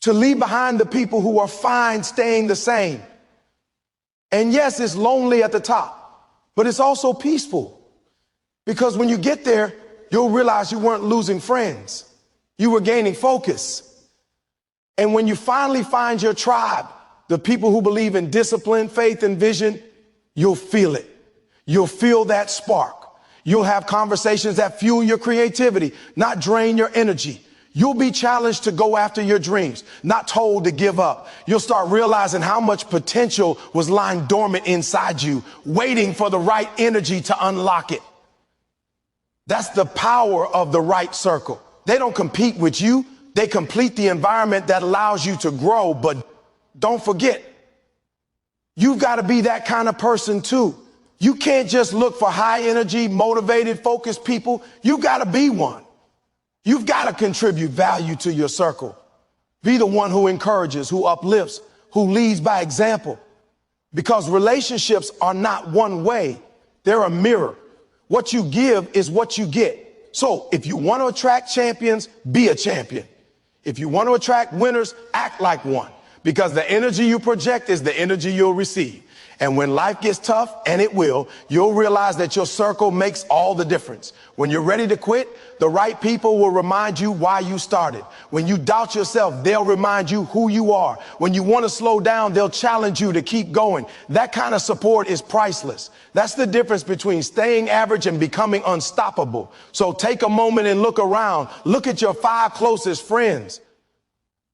to leave behind the people who are fine staying the same. And yes, it's lonely at the top, but it's also peaceful, because when you get there, you'll realize you weren't losing friends. You were gaining focus. And when you finally find your tribe, the people who believe in discipline, faith, and vision, you'll feel it. You'll feel that spark. You'll have conversations that fuel your creativity, not drain your energy. You'll be challenged to go after your dreams, not told to give up. You'll start realizing how much potential was lying dormant inside you, waiting for the right energy to unlock it. That's the power of the right circle. They don't compete with you. They complete the environment that allows you to grow. But don't forget, you've got to be that kind of person too. You can't just look for high energy, motivated, focused people. You've got to be one. You've got to contribute value to your circle. Be the one who encourages, who uplifts, who leads by example. Because relationships are not one way. They're a mirror. What you give is what you get. So if you want to attract champions, be a champion. If you want to attract winners, act like one. Because the energy you project is the energy you'll receive. And when life gets tough, and it will, you'll realize that your circle makes all the difference. When you're ready to quit, the right people will remind you why you started. When you doubt yourself, they'll remind you who you are. When you want to slow down, they'll challenge you to keep going. That kind of support is priceless. That's the difference between staying average and becoming unstoppable. So take a moment and look around. Look at your 5 closest friends.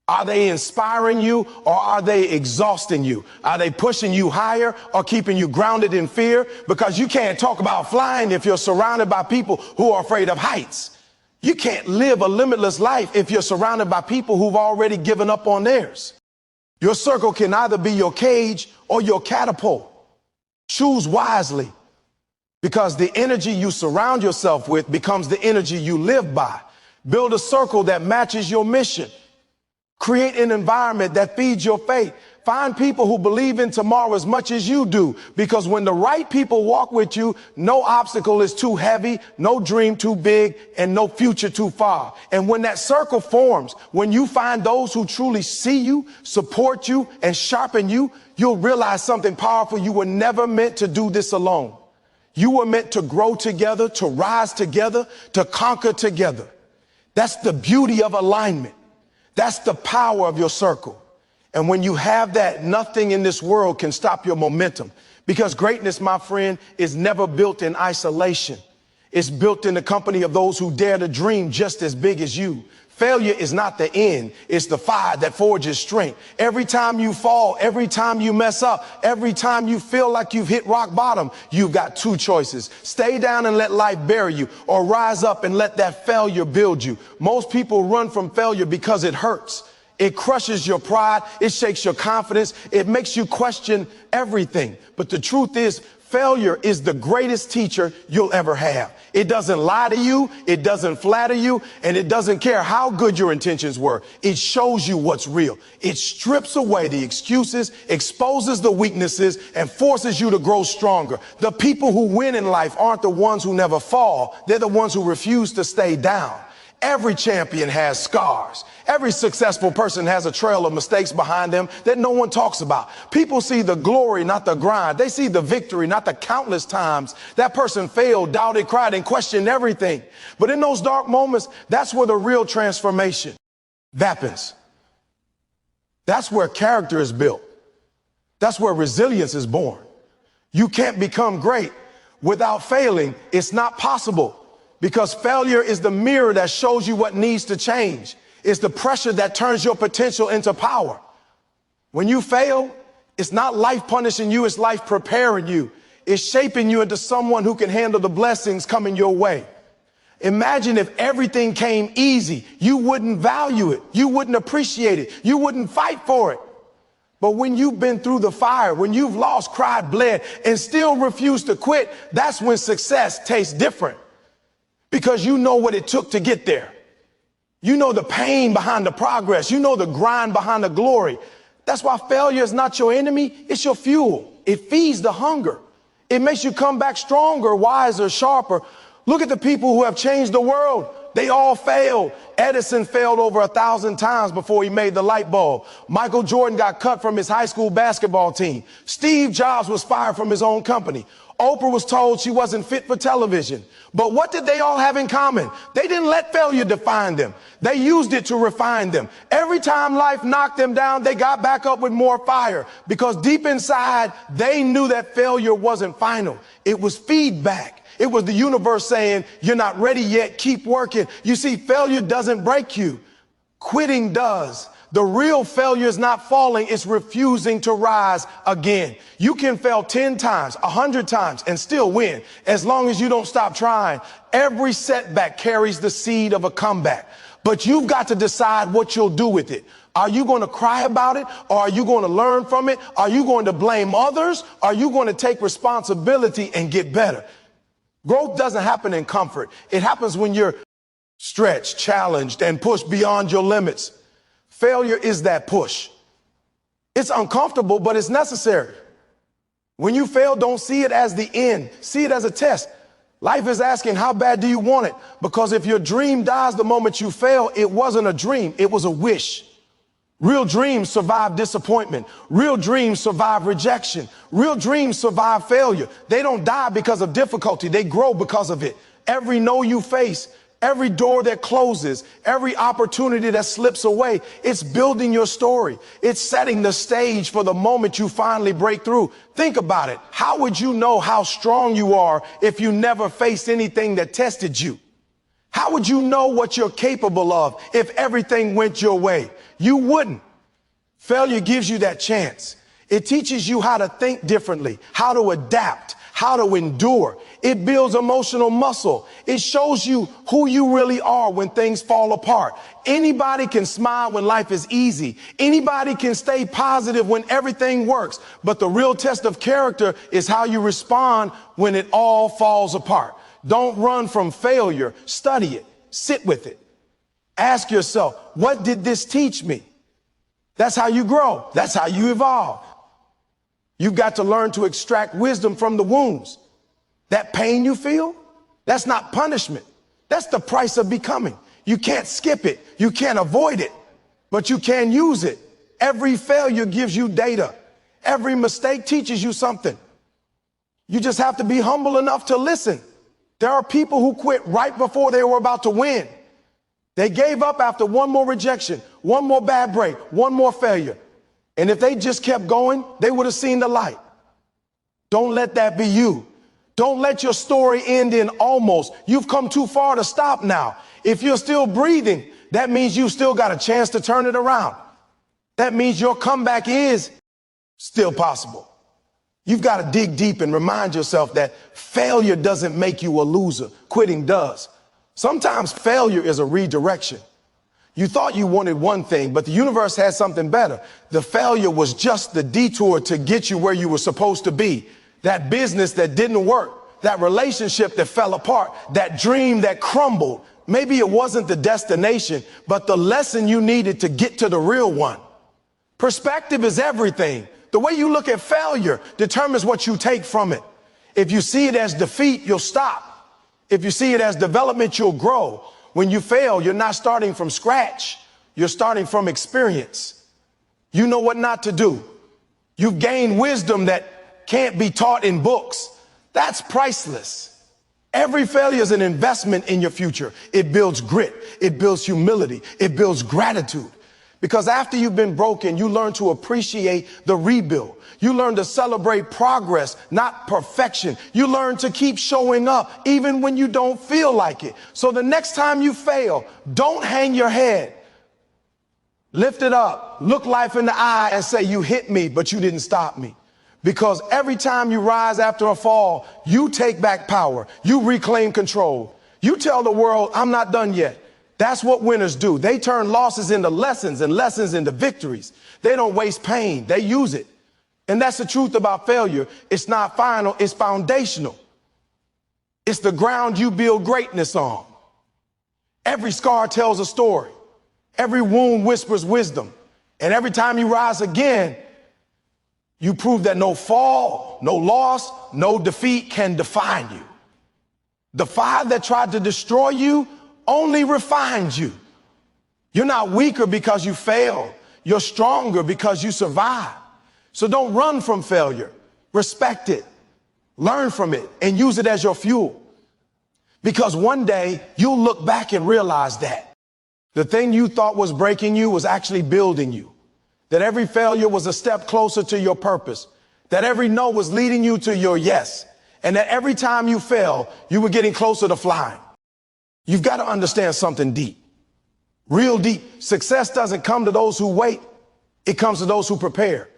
Are they inspiring you or are they exhausting you? Are they pushing you higher or keeping you grounded in fear? Because you can't talk about flying if you're surrounded by people who are afraid of heights. You can't live a limitless life if you're surrounded by people who've already given up on theirs. Your circle can either be your cage or your catapult. Choose wisely, because the energy you surround yourself with becomes the energy you live by. Build a circle that matches your mission. Create an environment that feeds your faith. Find people who believe in tomorrow as much as you do, because when the right people walk with you, no obstacle is too heavy, no dream too big, and no future too far. And when that circle forms, when you find those who truly see you, support you, and sharpen you, you'll realize something powerful. You were never meant to do this alone. You were meant to grow together, to rise together, to conquer together. That's the beauty of alignment. That's the power of your circle. And when you have that, nothing in this world can stop your momentum. Because greatness, my friend, is never built in isolation. It's built in the company of those who dare to dream just as big as you. Failure is not the end. It's the fire that forges strength. Every time you fall, every time you mess up, every time you feel like you've hit rock bottom, you've got two choices. Stay down and let life bury you, or rise up and let that failure build you. Most people run from failure because it hurts. It crushes your pride. It shakes your confidence. It makes you question everything. But the truth is, failure is the greatest teacher you'll ever have. It doesn't lie to you. It doesn't flatter you. And it doesn't care how good your intentions were. It shows you what's real. It strips away the excuses, exposes the weaknesses, and forces you to grow stronger. The people who win in life aren't the ones who never fall. They're the ones who refuse to stay down. Every champion has scars. Every successful person has a trail of mistakes behind them that no one talks about. People see the glory, not the grind. They see the victory, not the countless times that person failed, doubted, cried, and questioned everything. But in those dark moments, that's where the real transformation happens. That's where character is built. That's where resilience is born. You can't become great without failing. It's not possible. Because failure is the mirror that shows you what needs to change. It's the pressure that turns your potential into power. When you fail, it's not life punishing you, it's life preparing you. It's shaping you into someone who can handle the blessings coming your way. Imagine if everything came easy. You wouldn't value it. You wouldn't appreciate it. You wouldn't fight for it. But when you've been through the fire, when you've lost, cried, bled, and still refused to quit, that's when success tastes different. Because you know what it took to get there. You know the pain behind the progress. You know the grind behind the glory. That's why failure is not your enemy. It's your fuel. It feeds the hunger. It makes you come back stronger, wiser, sharper. Look at the people who have changed the world. They all failed. Edison failed over 1,000 times before he made the light bulb. Michael Jordan got cut from his high school basketball team. Steve Jobs was fired from his own company. Oprah was told she wasn't fit for television. But what did they all have in common? They didn't let failure define them. They used it to refine them. Every time life knocked them down, they got back up with more fire, because deep inside, they knew that failure wasn't final. It was feedback. It was the universe saying, you're not ready yet, keep working. You see, failure doesn't break you. Quitting does. The real failure is not falling, it's refusing to rise again. You can fail 10 times, 100 times, and still win, as long as you don't stop trying. Every setback carries the seed of a comeback. But you've got to decide what you'll do with it. Are you going to cry about it? Or are you going to learn from it? Are you going to blame others? Are you going to take responsibility and get better? Growth doesn't happen in comfort. It happens when you're stretched, challenged, and pushed beyond your limits. Failure is that push. It's uncomfortable, but it's necessary. When you fail, don't see it as the end. See it as a test. Life is asking, how bad do you want it? Because if your dream dies the moment you fail, it wasn't a dream, it was a wish. Real dreams survive disappointment. Real dreams survive rejection. Real dreams survive failure. They don't die because of difficulty. They grow because of it. Every no you face, every door that closes, every opportunity that slips away, it's building your story. It's setting the stage for the moment you finally break through. Think about it. How would you know how strong you are if you never faced anything that tested you? How would you know what you're capable of if everything went your way? you wouldn't. Failure gives you that chance. It teaches you how to think differently, how to adapt, how to endure. It builds emotional muscle. It shows you who you really are when things fall apart. Anybody can smile when life is easy. Anybody can stay positive when everything works. But the real test of character is how you respond when it all falls apart. Don't run from failure. Study it. Sit with it. Ask yourself, what did this teach me? That's how you grow. That's how you evolve. You've got to learn to extract wisdom from the wounds. That pain you feel, that's not punishment. That's the price of becoming. You can't skip it. You can't avoid it, but you can use it. Every failure gives you data. Every mistake teaches you something. You just have to be humble enough to listen. There are people who quit right before they were about to win. They gave up after one more rejection, one more bad break, one more failure. And if they just kept going, they would have seen the light. Don't let that be you. Don't let your story end in almost. You've come too far to stop now. If you're still breathing, that means you still got a chance to turn it around. That means your comeback is still possible. You've got to dig deep and remind yourself that failure doesn't make you a loser. Quitting does. Sometimes failure is a redirection. You thought you wanted one thing, but the universe had something better. The failure was just the detour to get you where you were supposed to be. That business that didn't work, that relationship that fell apart, that dream that crumbled. Maybe it wasn't the destination, but the lesson you needed to get to the real one. Perspective is everything. The way you look at failure determines what you take from it. If you see it as defeat, you'll stop. If you see it as development, you'll grow. When you fail, you're not starting from scratch. You're starting from experience. You know what not to do. You've gained wisdom that can't be taught in books. That's priceless. Every failure is an investment in your future. It builds grit. It builds humility. It builds gratitude. Because after you've been broken, you learn to appreciate the rebuild. You learn to celebrate progress, not perfection. You learn to keep showing up even when you don't feel like it. So the next time you fail, don't hang your head. Lift it up, look life in the eye and say, you hit me, but you didn't stop me. Because every time you rise after a fall, you take back power. You reclaim control. You tell the world, I'm not done yet. That's what winners do. They turn losses into lessons and lessons into victories. They don't waste pain. They use it. And that's the truth about failure. It's not final. It's foundational. It's the ground you build greatness on. Every scar tells a story. Every wound whispers wisdom. And every time you rise again, you prove that no fall, no loss, no defeat can define you. The fire that tried to destroy you only refines you. You're not weaker because you failed. You're stronger because you survived. So don't run from failure. Respect it. Learn from it and use it as your fuel. Because one day you'll look back and realize that the thing you thought was breaking you was actually building you. That every failure was a step closer to your purpose. That every no was leading you to your yes. And that every time you fell, you were getting closer to flying. You've got to understand something deep, real deep. Success doesn't come to those who wait. It comes to those who prepare.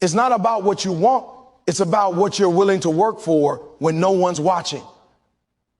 It's not about what you want. It's about what you're willing to work for when no one's watching.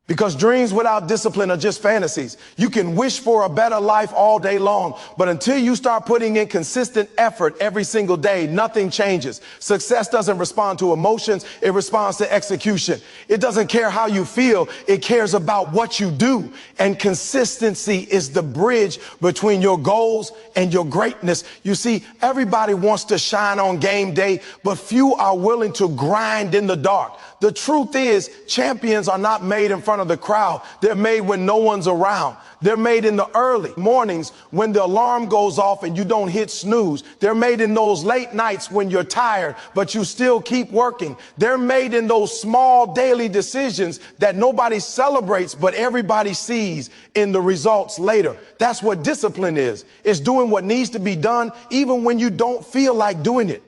Because dreams without discipline are just fantasies. You can wish for a better life all day long, but until you start putting in consistent effort every single day, nothing changes. Success doesn't respond to emotions. It responds to execution. It doesn't care how you feel. It cares about what you do. And consistency is the bridge between your goals and your greatness. You see, everybody wants to shine on game day, but few are willing to grind in the dark. The truth is, champions are not made in front of the crowd. They're made when no one's around. They're made in the early mornings when the alarm goes off and you don't hit snooze. They're made in those late nights when you're tired, but you still keep working. They're made in those small daily decisions that nobody celebrates, but everybody sees in the results later. That's what discipline is. It's doing what needs to be done, even when you don't feel like doing it.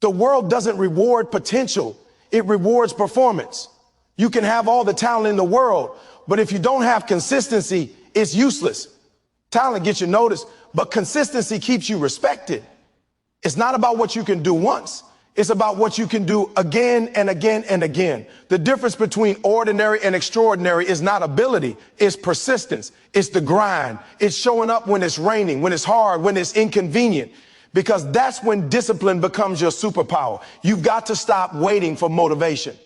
The world doesn't reward potential. It rewards performance. You can have all the talent in the world, but if you don't have consistency, it's useless. Talent gets you noticed, but consistency keeps you respected. It's not about what you can do once. It's about what you can do again and again and again. The difference between ordinary and extraordinary is not ability, it's persistence. It's the grind. It's showing up when it's raining, when it's hard, when it's inconvenient, because that's when discipline becomes your superpower. You've got to stop waiting for motivation.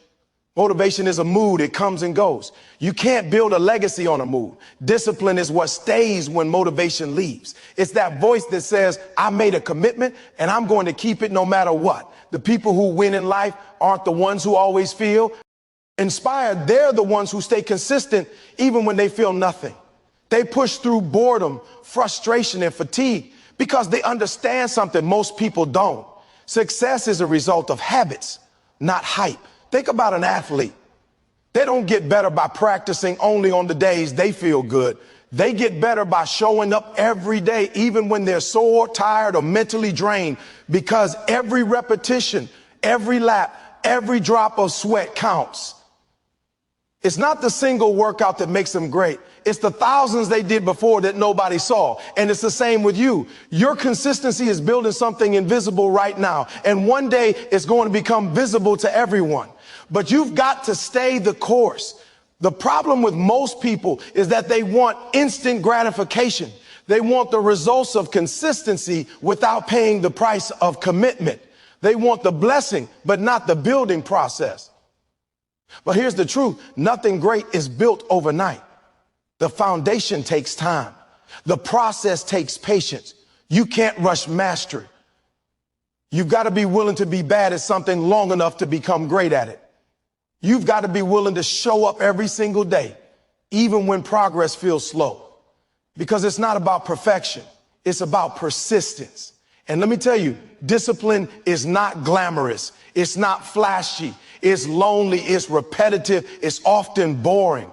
Motivation is a mood. It comes and goes. You can't build a legacy on a mood. Discipline is what stays when motivation leaves. It's that voice that says, I made a commitment and I'm going to keep it no matter what. The people who win in life aren't the ones who always feel inspired. They're the ones who stay consistent even when they feel nothing. They push through boredom, frustration, and fatigue because they understand something most people don't. Success is a result of habits, not hype. Think about an athlete. They don't get better by practicing only on the days they feel good. They get better by showing up every day, even when they're sore, tired, or mentally drained, because every repetition, every lap, every drop of sweat counts. It's not the single workout that makes them great. It's the thousands they did before that nobody saw. And it's the same with you. Your consistency is building something invisible right now. And one day it's going to become visible to everyone. But you've got to stay the course. The problem with most people is that they want instant gratification. They want the results of consistency without paying the price of commitment. They want the blessing, but not the building process. But here's the truth. Nothing great is built overnight. The foundation takes time. The process takes patience. You can't rush mastery. You've got to be willing to be bad at something long enough to become great at it. You've got to be willing to show up every single day, even when progress feels slow, because it's not about perfection. It's about persistence. And let me tell you, discipline is not glamorous. It's not flashy. It's lonely. It's repetitive. It's often boring.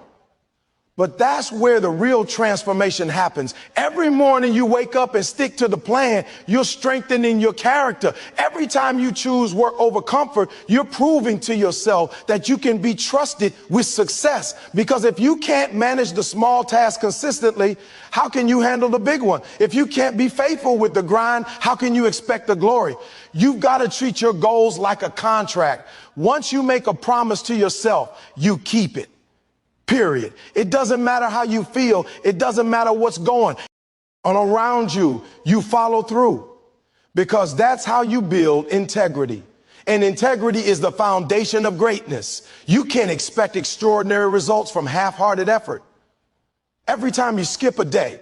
But that's where the real transformation happens. Every morning you wake up and stick to the plan, you're strengthening your character. Every time you choose work over comfort, you're proving to yourself that you can be trusted with success. Because if you can't manage the small task consistently, how can you handle the big one? If you can't be faithful with the grind, how can you expect the glory? You've got to treat your goals like a contract. Once you make a promise to yourself, you keep it. Period. It doesn't matter how you feel. It doesn't matter what's going on around you. You follow through, because that's how you build integrity. And integrity is the foundation of greatness. You can't expect extraordinary results from half-hearted effort. Every time you skip a day,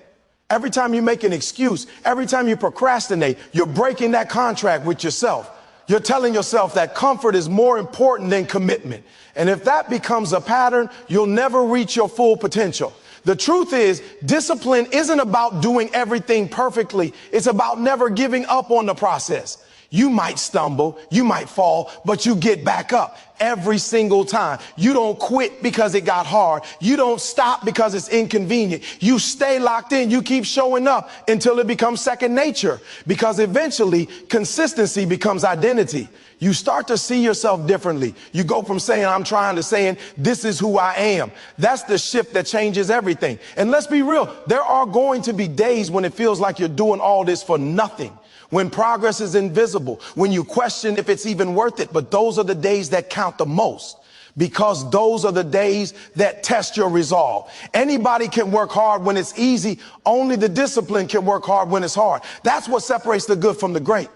every time you make an excuse, every time you procrastinate, you're breaking that contract with yourself. You're telling yourself that comfort is more important than commitment. And if that becomes a pattern, you'll never reach your full potential. The truth is, discipline isn't about doing everything perfectly. It's about never giving up on the process. You might stumble, you might fall, but you get back up every single time. You don't quit because it got hard. You don't stop because it's inconvenient. You stay locked in. You keep showing up until it becomes second nature, because eventually consistency becomes identity. You start to see yourself differently. You go from saying, I'm trying, to saying, this is who I am. That's the shift that changes everything. And let's be real. There are going to be days when it feels like you're doing all this for nothing, when progress is invisible, when you question if it's even worth it. But those are the days that count the most, because those are the days that test your resolve. Anybody can work hard when it's easy. Only the discipline can work hard when it's hard. That's what separates the good from the great.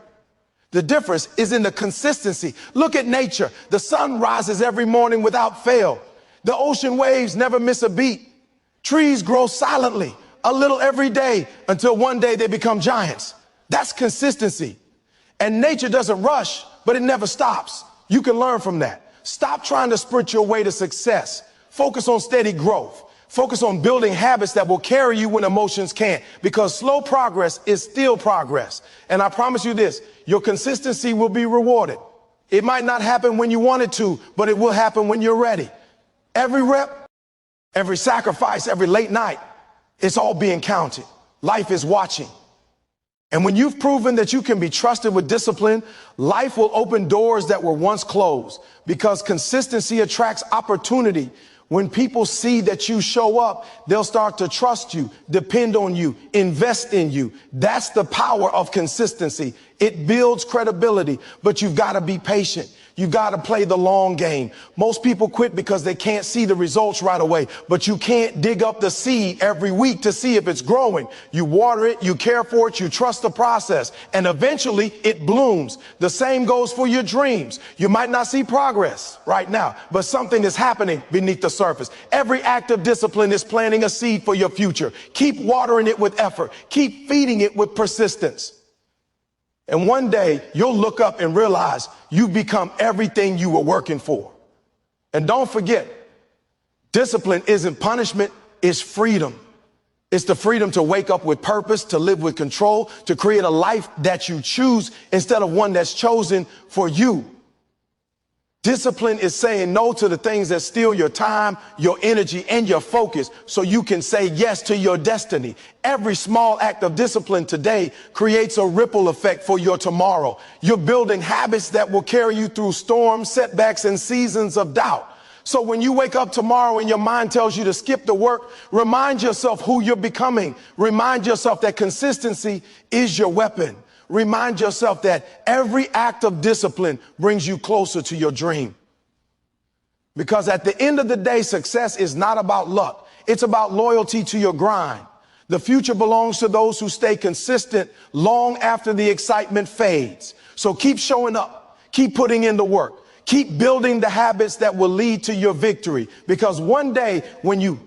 The difference is in the consistency. Look at nature. The sun rises every morning without fail. The ocean waves never miss a beat. Trees grow silently, a little every day, until one day they become giants. That's consistency. And nature doesn't rush, but it never stops. You can learn from that. Stop trying to sprint your way to success. Focus on steady growth. Focus on building habits that will carry you when emotions can't, because slow progress is still progress. And I promise you this, your consistency will be rewarded. It might not happen when you want it to, but it will happen when you're ready. Every rep, every sacrifice, every late night, it's all being counted. Life is watching. And when you've proven that you can be trusted with discipline, life will open doors that were once closed, because consistency attracts opportunity When people see that you show up, they'll start to trust you, depend on you, invest in you. That's the power of consistency. It builds credibility, but you've got to be patient. You've got to play the long game. Most people quit because they can't see the results right away, but you can't dig up the seed every week to see if it's growing. You water it, you care for it, you trust the process, and eventually it blooms. The same goes for your dreams. You might not see progress right now, but something is happening beneath the surface. Every act of discipline is planting a seed for your future. Keep watering it with effort. Keep feeding it with persistence. And one day you'll look up and realize you've become everything you were working for. And don't forget, discipline isn't punishment, it's freedom. It's the freedom to wake up with purpose, to live with control, to create a life that you choose instead of one that's chosen for you. Discipline is saying no to the things that steal your time, your energy, and your focus so you can say yes to your destiny. Every small act of discipline today creates a ripple effect for your tomorrow. You're building habits that will carry you through storms, setbacks, and seasons of doubt. So when you wake up tomorrow and your mind tells you to skip the work, remind yourself who you're becoming. Remind yourself that consistency is your weapon. Remind yourself that every act of discipline brings you closer to your dream. Because at the end of the day, success is not about luck. It's about loyalty to your grind. The future belongs to those who stay consistent long after the excitement fades. So keep showing up, keep putting in the work, keep building the habits that will lead to your victory. Because one day when you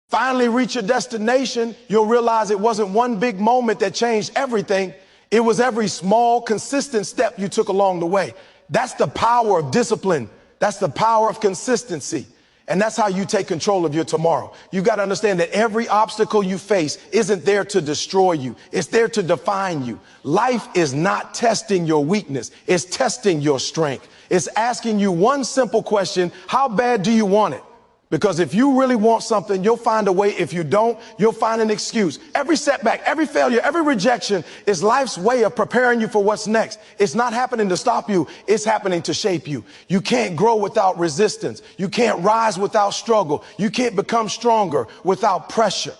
finally reach your destination, you'll realize it wasn't one big moment that changed everything. It was every small, consistent step you took along the way. That's the power of discipline. That's the power of consistency. And that's how you take control of your tomorrow. You got to understand that every obstacle you face isn't there to destroy you. It's there to define you. Life is not testing your weakness. It's testing your strength. It's asking you one simple question: how bad do you want it? Because if you really want something, you'll find a way. If you don't, you'll find an excuse. Every setback, every failure, every rejection is life's way of preparing you for what's next. It's not happening to stop you. It's happening to shape you. You can't grow without resistance. You can't rise without struggle. You can't become stronger without pressure.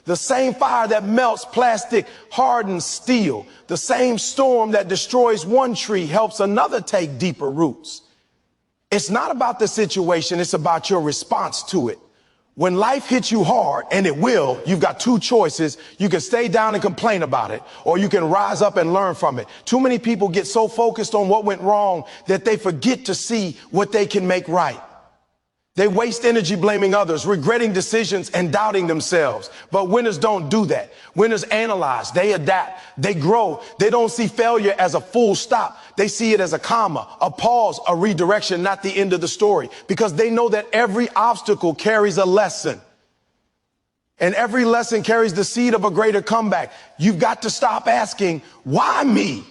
The same fire that melts plastic hardens steel. The same storm that destroys one tree helps another take deeper roots. It's not about the situation, it's about your response to it. When life hits you hard, and it will, you've got two choices. You can stay down and complain about it, or you can rise up and learn from it. Too many people get so focused on what went wrong that they forget to see what they can make right. They waste energy blaming others, regretting decisions and doubting themselves. But winners don't do that. Winners analyze, they adapt, they grow. They don't see failure as a full stop. They see it as a comma, a pause, a redirection, not the end of the story. Because they know that every obstacle carries a lesson. And every lesson carries the seed of a greater comeback. You've got to stop asking, why me?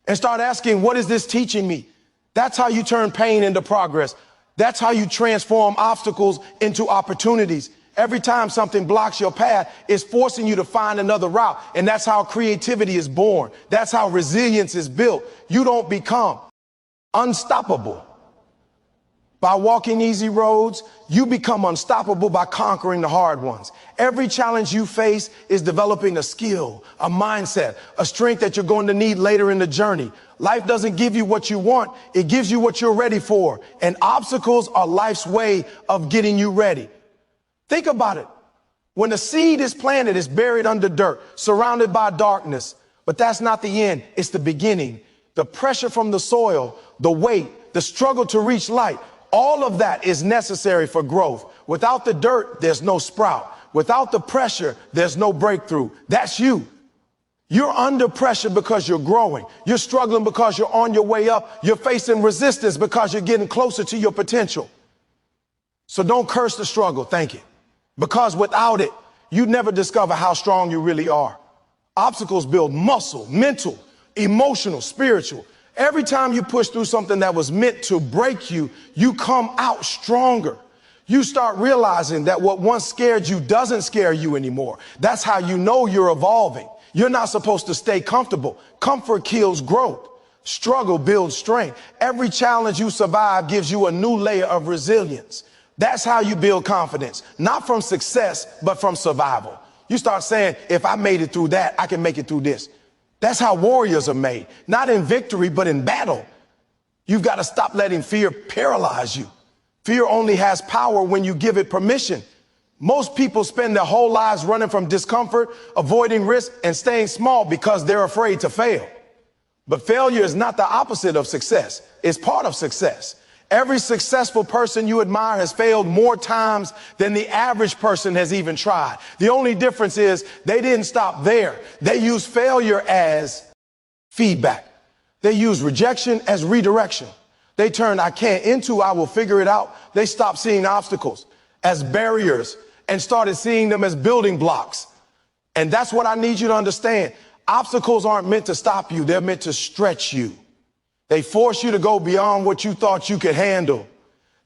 And start asking, what is this teaching me? That's how you turn pain into progress. That's how you transform obstacles into opportunities. Every time something blocks your path, it's forcing you to find another route. And that's how creativity is born. That's how resilience is built. You don't become unstoppable by walking easy roads. You become unstoppable by conquering the hard ones. Every challenge you face is developing a skill, a mindset, a strength that you're going to need later in the journey. Life doesn't give you what you want. It gives you what you're ready for. And obstacles are life's way of getting you ready. Think about it. When a seed is planted, it's buried under dirt, surrounded by darkness. But that's not the end. It's the beginning. The pressure from the soil, the weight, the struggle to reach light, all of that is necessary for growth. Without the dirt, there's no sprout. Without the pressure, there's no breakthrough. That's you. You're under pressure because you're growing. You're struggling because you're on your way up. You're facing resistance because you're getting closer to your potential. So don't curse the struggle. Thank you. Because without it, you never discover how strong you really are. Obstacles build muscle, mental, emotional, spiritual. Every time you push through something that was meant to break you, you come out stronger. You start realizing that what once scared you doesn't scare you anymore. That's how you know you're evolving. You're not supposed to stay comfortable. Comfort kills growth. Struggle builds strength. Every challenge you survive gives you a new layer of resilience. That's how you build confidence, not from success, but from survival. You start saying, if I made it through that, I can make it through this. That's how warriors are made, not in victory, but in battle. You've got to stop letting fear paralyze you. Fear only has power when you give it permission. Most people spend their whole lives running from discomfort, avoiding risk, and staying small because they're afraid to fail. But failure is not the opposite of success. It's part of success. Every successful person you admire has failed more times than the average person has even tried. The only difference is they didn't stop there. They used failure as feedback. They used rejection as redirection. They turned "I can't" into "I will figure it out." They stopped seeing obstacles as barriers and started seeing them as building blocks. And that's what I need you to understand. Obstacles aren't meant to stop you. They're meant to stretch you. They force you to go beyond what you thought you could handle.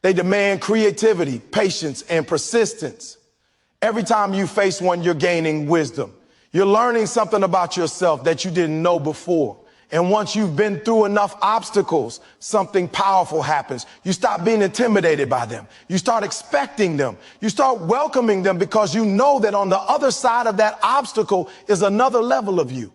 They demand creativity, patience, and persistence. Every time you face one, you're gaining wisdom. You're learning something about yourself that you didn't know before. And once you've been through enough obstacles, something powerful happens. You stop being intimidated by them. You start expecting them. You start welcoming them because you know that on the other side of that obstacle is another level of you.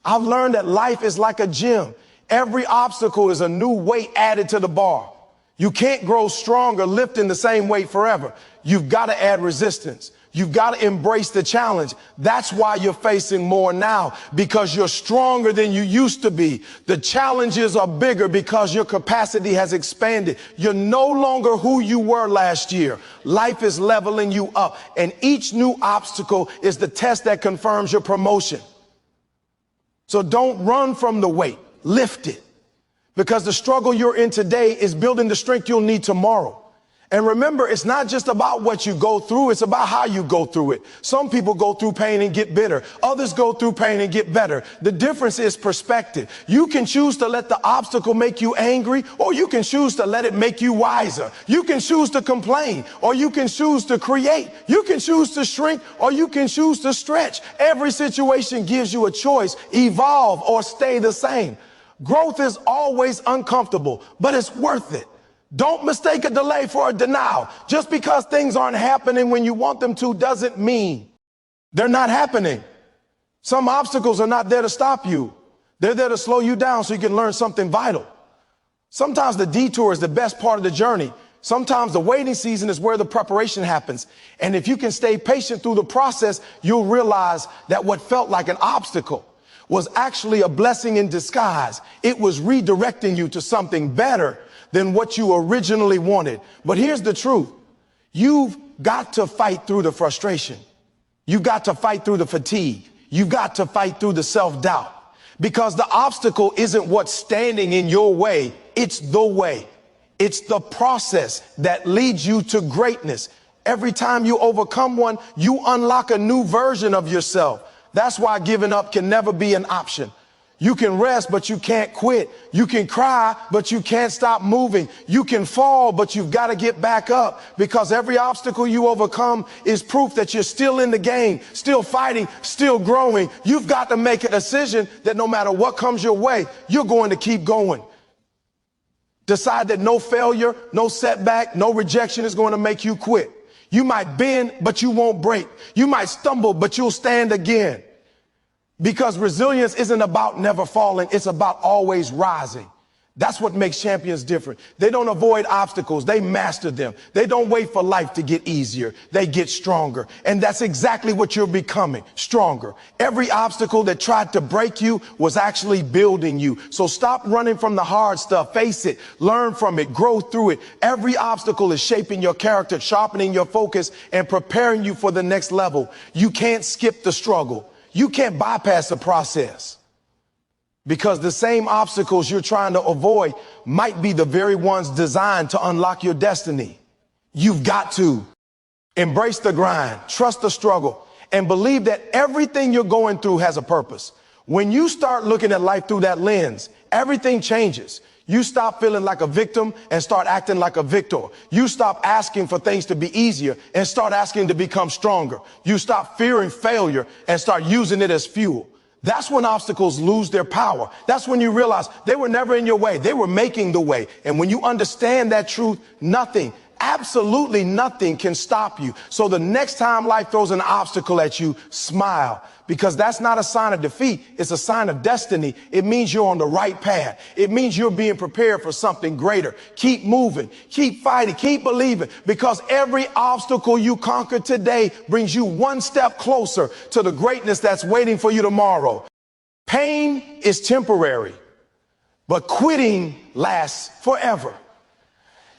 I've learned that life is like a gym. Every obstacle is a new weight added to the bar. You can't grow stronger lifting the same weight forever. You've got to add resistance. You've got to embrace the challenge. That's why you're facing more now, because you're stronger than you used to be. The challenges are bigger because your capacity has expanded. You're no longer who you were last year. Life is leveling you up, and each new obstacle is the test that confirms your promotion. So don't run from the weight. Lift it, because the struggle you're in today is building the strength you'll need tomorrow. And remember, it's not just about what you go through. It's about how you go through it. Some people go through pain and get bitter. Others go through pain and get better. The difference is perspective. You can choose to let the obstacle make you angry, or you can choose to let it make you wiser. You can choose to complain, or you can choose to create. You can choose to shrink, or you can choose to stretch. Every situation gives you a choice: evolve or stay the same. Growth is always uncomfortable, but it's worth it. Don't mistake a delay for a denial. Just because things aren't happening when you want them to doesn't mean they're not happening. Some obstacles are not there to stop you. They're there to slow you down so you can learn something vital. Sometimes the detour is the best part of the journey. Sometimes the waiting season is where the preparation happens. And if you can stay patient through the process, you'll realize that what felt like an obstacle was actually a blessing in disguise. It was redirecting you to something better than what you originally wanted. But here's the truth. You've got to fight through the frustration. You've got to fight through the fatigue. You've got to fight through the self-doubt, because the obstacle isn't what's standing in your way. It's the way. It's the process that leads you to greatness. Every time you overcome one, you unlock a new version of yourself. That's why giving up can never be an option. You can rest, but you can't quit. You can cry, but you can't stop moving. You can fall, but you've got to get back up, because every obstacle you overcome is proof that you're still in the game, still fighting, still growing. You've got to make a decision that no matter what comes your way, you're going to keep going. Decide that no failure, no setback, no rejection is going to make you quit. You might bend, but you won't break. You might stumble, but you'll stand again. Because resilience isn't about never falling. It's about always rising. That's what makes champions different. They don't avoid obstacles. They master them. They don't wait for life to get easier. They get stronger. And that's exactly what you're becoming: stronger. Every obstacle that tried to break you was actually building you. So stop running from the hard stuff. Face it. Learn from it. Grow through it. Every obstacle is shaping your character, sharpening your focus, and preparing you for the next level. You can't skip the struggle. You can't bypass the process, because the same obstacles you're trying to avoid might be the very ones designed to unlock your destiny. You've got to embrace the grind, trust the struggle, and believe that everything you're going through has a purpose. When you start looking at life through that lens, everything changes. You stop feeling like a victim and start acting like a victor. You stop asking for things to be easier and start asking to become stronger. You stop fearing failure and start using it as fuel. That's when obstacles lose their power. That's when you realize they were never in your way. They were making the way. And when you understand that truth, nothing, Absolutely nothing can stop you. So the next time life throws an obstacle at you, smile, because that's not a sign of defeat. It's a sign of destiny. It means you're on the right path. It means you're being prepared for something greater. Keep moving, keep fighting, keep believing, because every obstacle you conquer today brings you one step closer to the greatness that's waiting for you tomorrow. Pain is temporary, but quitting lasts forever.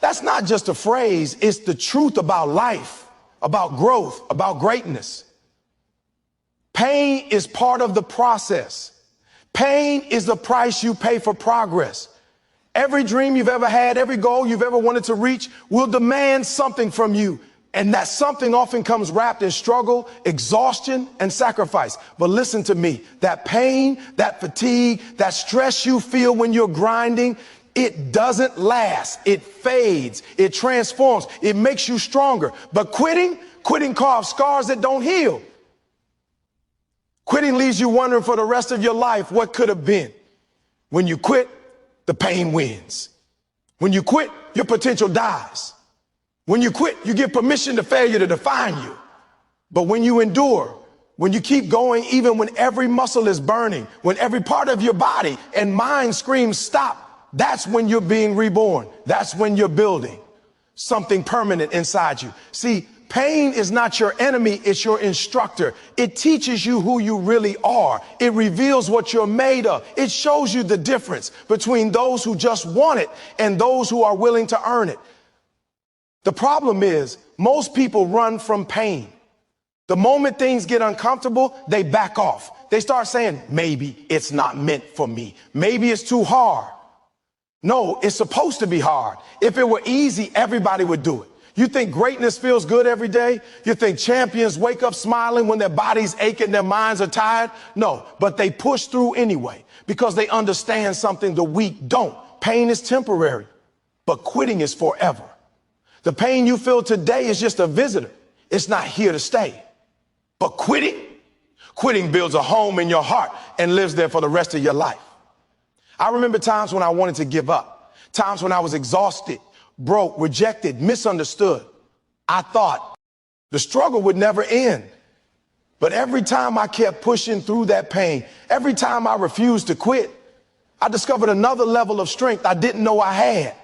That's not just a phrase. It's the truth about life, about growth, about greatness. Pain is part of the process. Pain is the price you pay for progress. Every dream you've ever had, every goal you've ever wanted to reach will demand something from you. And that something often comes wrapped in struggle, exhaustion, and sacrifice. But listen to me, that pain, that fatigue, that stress you feel when you're grinding, it doesn't last. It fades. It transforms. It makes you stronger. But quitting carves scars that don't heal. Quitting leaves you wondering for the rest of your life what could have been. When you quit, the pain wins. When you quit, your potential dies. When you quit, you give permission to failure to define you. But when you endure, when you keep going, even when every muscle is burning, when every part of your body and mind screams stop, that's when you're being reborn. That's when you're building something permanent inside you. See, pain is not your enemy. It's your instructor. It teaches you who you really are. It reveals what you're made of. It shows you the difference between those who just want it and those who are willing to earn it. The problem is most people run from pain. The moment things get uncomfortable, they back off. They start saying, maybe it's not meant for me. Maybe it's too hard. No, it's supposed to be hard. If it were easy, everybody would do it. You think greatness feels good every day? You think champions wake up smiling when their bodies ache and their minds are tired? No, but they push through anyway because they understand something the weak don't. Pain is temporary, but quitting is forever. The pain you feel today is just a visitor. It's not here to stay. But quitting builds a home in your heart and lives there for the rest of your life. I remember times when I wanted to give up, times when I was exhausted, broke, rejected, misunderstood. I thought the struggle would never end. But every time I kept pushing through that pain, every time I refused to quit, I discovered another level of strength I didn't know I had.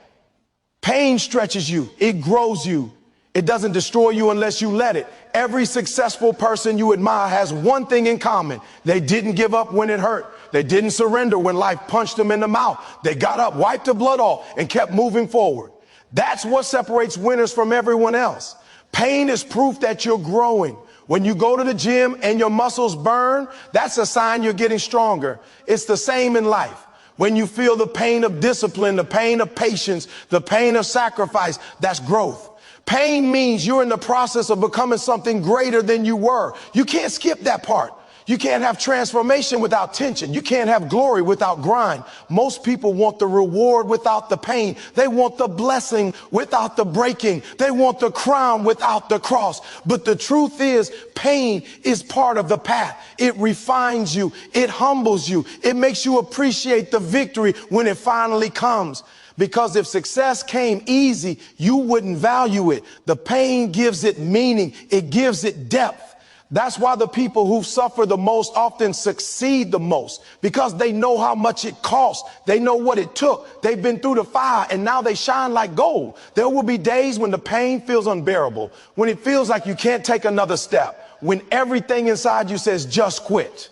Pain stretches you. It grows you. It doesn't destroy you unless you let it. Every successful person you admire has one thing in common. They didn't give up when it hurt. They didn't surrender when life punched them in the mouth. They got up, wiped the blood off, and kept moving forward. That's what separates winners from everyone else. Pain is proof that you're growing. When you go to the gym and your muscles burn, that's a sign you're getting stronger. It's the same in life. When you feel the pain of discipline, the pain of patience, the pain of sacrifice, that's growth. Pain means you're in the process of becoming something greater than you were. You can't skip that part. You can't have transformation without tension. You can't have glory without grind. Most people want the reward without the pain. They want the blessing without the breaking. They want the crown without the cross. But the truth is, pain is part of the path. It refines you. It humbles you. It makes you appreciate the victory when it finally comes. Because if success came easy, you wouldn't value it. The pain gives it meaning. It gives it depth. That's why the people who suffer the most often succeed the most, because they know how much it costs. They know what it took. They've been through the fire and now they shine like gold. There will be days when the pain feels unbearable, when it feels like you can't take another step, when everything inside you says just quit.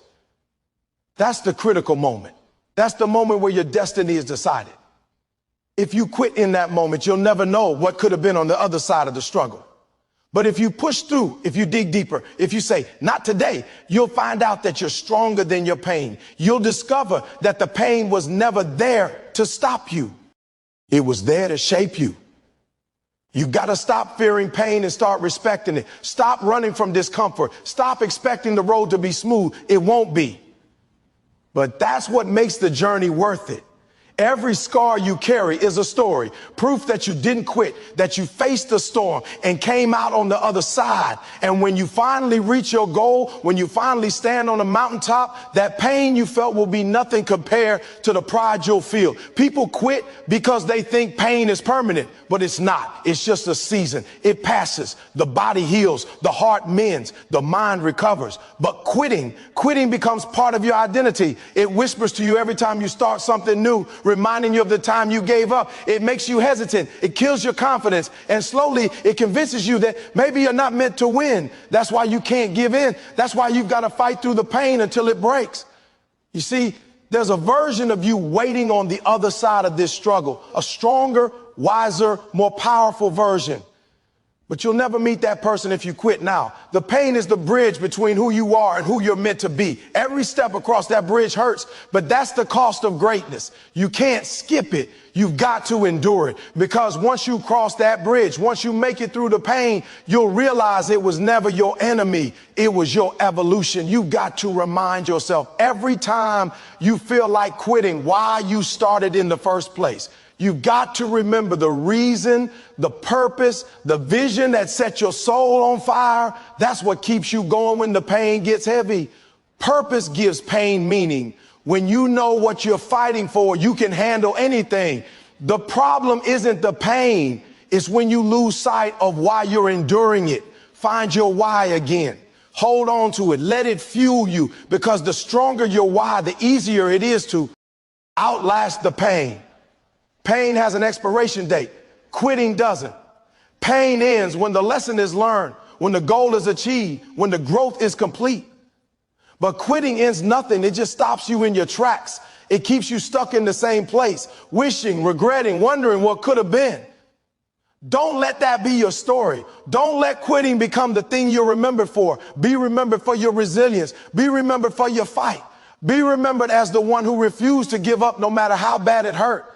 That's the critical moment. That's the moment where your destiny is decided. If you quit in that moment, you'll never know what could have been on the other side of the struggle. But if you push through, if you dig deeper, if you say, not today, you'll find out that you're stronger than your pain. You'll discover that the pain was never there to stop you. It was there to shape you. You got to stop fearing pain and start respecting it. Stop running from discomfort. Stop expecting the road to be smooth. It won't be. But that's what makes the journey worth it. Every scar you carry is a story, proof that you didn't quit, that you faced the storm and came out on the other side. And when you finally reach your goal, when you finally stand on the mountaintop, that pain you felt will be nothing compared to the pride you'll feel. People quit because they think pain is permanent, but it's not. It's just a season. It passes. The body heals. The heart mends. The mind recovers. But quitting becomes part of your identity. It whispers to you every time you start something new, reminding you of the time you gave up. It makes you hesitant. It kills your confidence. And slowly it convinces you that maybe you're not meant to win. That's why you can't give in. That's why you've got to fight through the pain until it breaks. You see, there's a version of you waiting on the other side of this struggle, a stronger, wiser, more powerful version. But you'll never meet that person if you quit now. The pain is the bridge between who you are and who you're meant to be. Every step across that bridge hurts, but that's the cost of greatness. You can't skip it. You've got to endure it, because once you cross that bridge, once you make it through the pain, you'll realize it was never your enemy. It was your evolution. You've got to remind yourself every time you feel like quitting why you started in the first place. You've got to remember the reason, the purpose, the vision that set your soul on fire. That's what keeps you going when the pain gets heavy. Purpose gives pain meaning. When you know what you're fighting for, you can handle anything. The problem isn't the pain. It's when you lose sight of why you're enduring it. Find your why again. Hold on to it. Let it fuel you, because the stronger your why, the easier it is to outlast the pain. Pain has an expiration date. Quitting doesn't. Pain ends when the lesson is learned, when the goal is achieved, when the growth is complete. But quitting ends nothing. It just stops you in your tracks. It keeps you stuck in the same place, wishing, regretting, wondering what could have been. Don't let that be your story. Don't let quitting become the thing you're remembered for. Be remembered for your resilience. Be remembered for your fight. Be remembered as the one who refused to give up no matter how bad it hurt.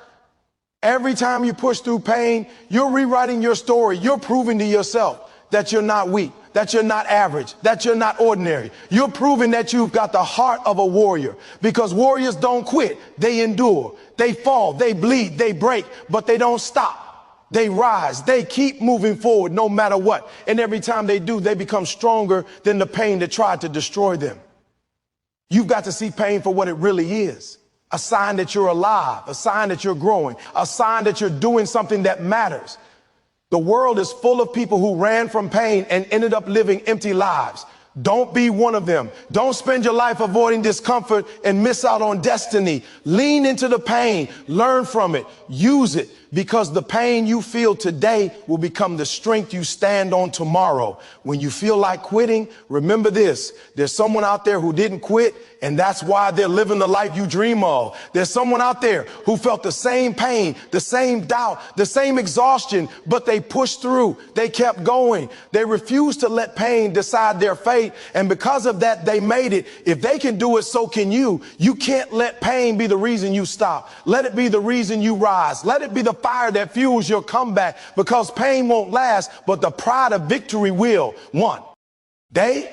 Every time you push through pain, you're rewriting your story. You're proving to yourself that you're not weak, that you're not average, that you're not ordinary. You're proving that you've got the heart of a warrior, because warriors don't quit. They endure. They fall, they bleed, they break, but they don't stop. They rise. They keep moving forward no matter what. And every time they do, they become stronger than the pain that tried to destroy them. You've got to see pain for what it really is. A sign that you're alive, a sign that you're growing, a sign that you're doing something that matters. The world is full of people who ran from pain and ended up living empty lives. Don't be one of them. Don't spend your life avoiding discomfort and miss out on destiny. Lean into the pain, learn from it, use it, because the pain you feel today will become the strength you stand on tomorrow. When you feel like quitting, remember this: there's someone out there who didn't quit, and that's why they're living the life you dream of. There's someone out there who felt the same pain, the same doubt, the same exhaustion, but they pushed through. They kept going. They refused to let pain decide their fate, and because of that, they made it. If they can do it, so can you. You can't let pain be the reason you stop. Let it be the reason you rise. Let it be the fire that fuels your comeback, because pain won't last, but the pride of victory will. One day,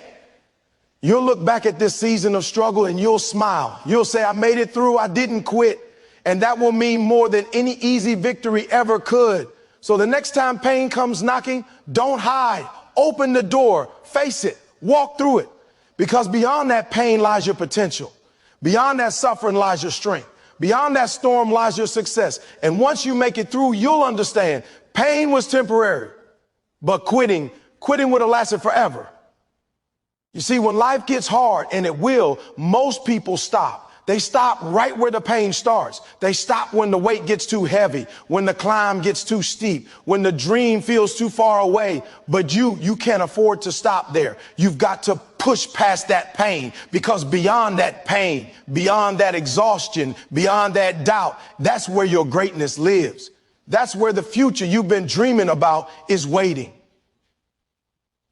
you'll look back at this season of struggle and you'll smile. You'll say, I made it through. I didn't quit. And that will mean more than any easy victory ever could. So the next time pain comes knocking, don't hide. Open the door, face it, walk through it, because beyond that pain lies your potential. Beyond that suffering lies your strength. Beyond that storm lies your success. And once you make it through, you'll understand pain was temporary, but quitting would have lasted forever. You see, when life gets hard, and it will, most people stop. They stop right where the pain starts. They stop when the weight gets too heavy, when the climb gets too steep, when the dream feels too far away. But you can't afford to stop there. You've got to push past that pain, because beyond that pain, beyond that exhaustion, beyond that doubt, that's where your greatness lives. That's where the future you've been dreaming about is waiting.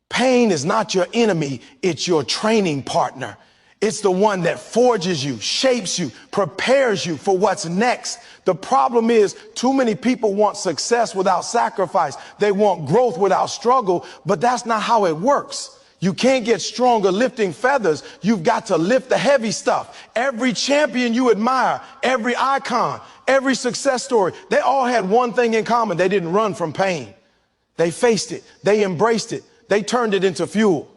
Pain is not your enemy. It's your training partner. It's the one that forges you, shapes you, prepares you for what's next. The problem is, too many people want success without sacrifice. They want growth without struggle, but that's not how it works. You can't get stronger lifting feathers. You've got to lift the heavy stuff. Every champion you admire, every icon, every success story, they all had one thing in common. They didn't run from pain. They faced it. They embraced it. They turned it into fuel.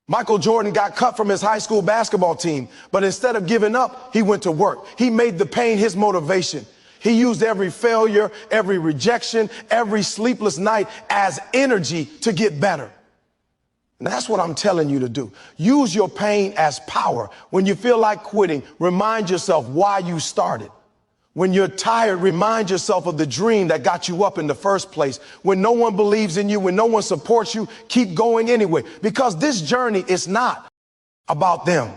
Michael Jordan got cut from his high school basketball team, but instead of giving up, he went to work. He made the pain his motivation. He used every failure, every rejection, every sleepless night as energy to get better. And that's what I'm telling you to do. Use your pain as power. When you feel like quitting, remind yourself why you started. When you're tired, remind yourself of the dream that got you up in the first place. When no one believes in you, when no one supports you, keep going anyway. Because this journey is not about them.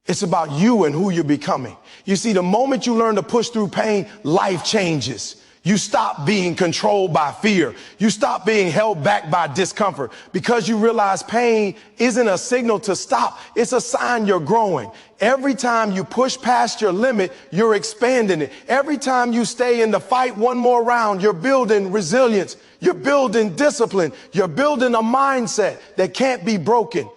It's about you and who you're becoming. You see, the moment you learn to push through pain, life changes. You stop being controlled by fear. You stop being held back by discomfort because you realize pain isn't a signal to stop. It's a sign you're growing. Every time you push past your limit, you're expanding it. Every time you stay in the fight one more round, you're building resilience. You're building discipline. You're building a mindset that can't be broken.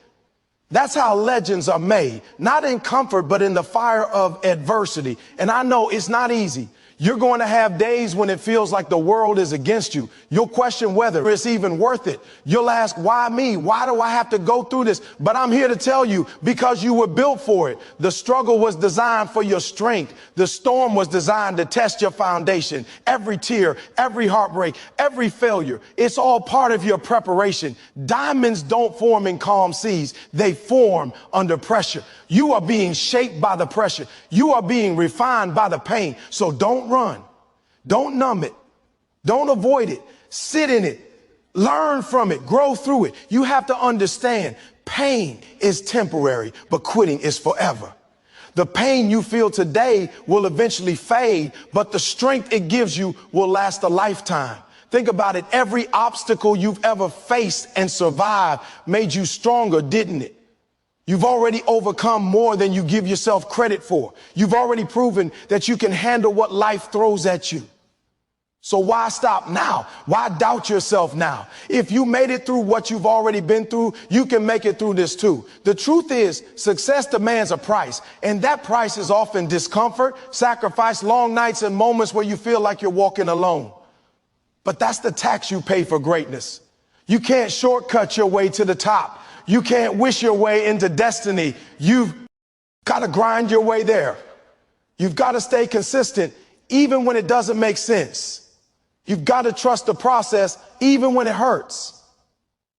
That's how legends are made, not in comfort, but in the fire of adversity. And I know it's not easy. You're going to have days when it feels like the world is against you. You'll question whether it's even worth it. You'll ask, why me? Why do I have to go through this? But I'm here to tell you, because you were built for it. The struggle was designed for your strength. The storm was designed to test your foundation. Every tear, every heartbreak, every failure, it's all part of your preparation. Diamonds don't form in calm seas. They form under pressure. You are being shaped by the pressure. You are being refined by the pain. So don't run. Don't numb it. Don't avoid it. Sit in it. Learn from it. Grow through it. You have to understand pain is temporary, but quitting is forever. The pain you feel today will eventually fade, but the strength it gives you will last a lifetime. Think about it. Every obstacle you've ever faced and survived made you stronger, didn't it? You've already overcome more than you give yourself credit for. You've already proven that you can handle what life throws at you. So why stop now? Why doubt yourself now? If you made it through what you've already been through, you can make it through this too. The truth is, success demands a price, and that price is often discomfort, sacrifice, long nights, and moments where you feel like you're walking alone. But that's the tax you pay for greatness. You can't shortcut your way to the top. You can't wish your way into destiny. You've got to grind your way there. You've got to stay consistent even when it doesn't make sense. You've got to trust the process even when it hurts.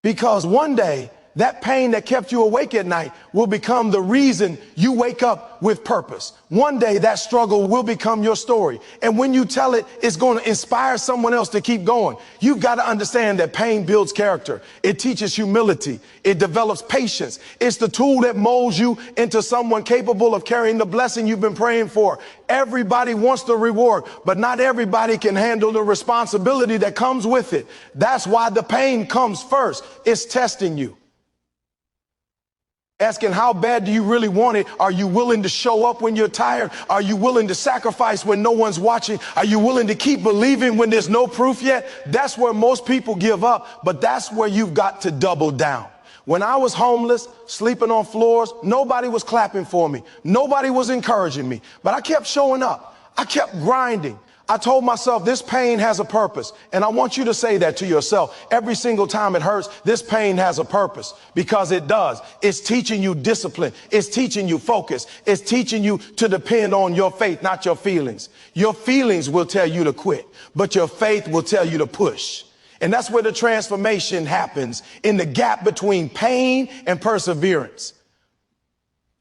Because one day, that pain that kept you awake at night will become the reason you wake up with purpose. One day that struggle will become your story. And when you tell it, it's going to inspire someone else to keep going. You've got to understand that pain builds character. It teaches humility. It develops patience. It's the tool that molds you into someone capable of carrying the blessing you've been praying for. Everybody wants the reward, but not everybody can handle the responsibility that comes with it. That's why the pain comes first. It's testing you. Asking how bad do you really want it? Are you willing to show up when you're tired? Are you willing to sacrifice when no one's watching? Are you willing to keep believing when there's no proof yet? That's where most people give up, but that's where you've got to double down. When I was homeless, sleeping on floors, nobody was clapping for me. Nobody was encouraging me, but I kept showing up. I kept grinding. I told myself this pain has a purpose. And I want you to say that to yourself. Every single time it hurts, this pain has a purpose, because it does. It's teaching you discipline. It's teaching you focus. It's teaching you to depend on your faith, not your feelings. Your feelings will tell you to quit, but your faith will tell you to push. And that's where the transformation happens, in the gap between pain and perseverance.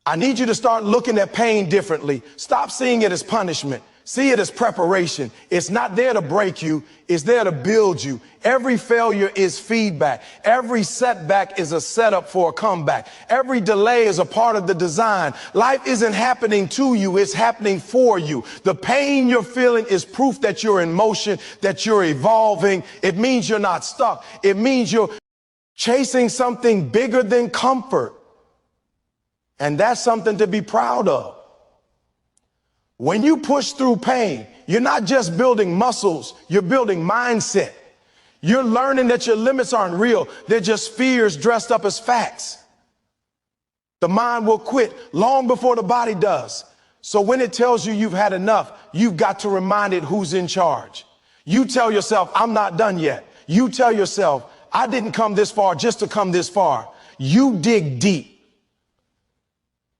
I need you to start looking at pain differently. Stop seeing it as punishment. See it as preparation. It's not there to break you. It's there to build you. Every failure is feedback. Every setback is a setup for a comeback. Every delay is a part of the design. Life isn't happening to you. It's happening for you. The pain you're feeling is proof that you're in motion, that you're evolving. It means you're not stuck. It means you're chasing something bigger than comfort. And that's something to be proud of. When you push through pain, you're not just building muscles, you're building mindset. You're learning that your limits aren't real. They're just fears dressed up as facts. The mind will quit long before the body does. So when it tells you you've had enough, you've got to remind it who's in charge. You tell yourself, I'm not done yet. You tell yourself, I didn't come this far just to come this far. You dig deep.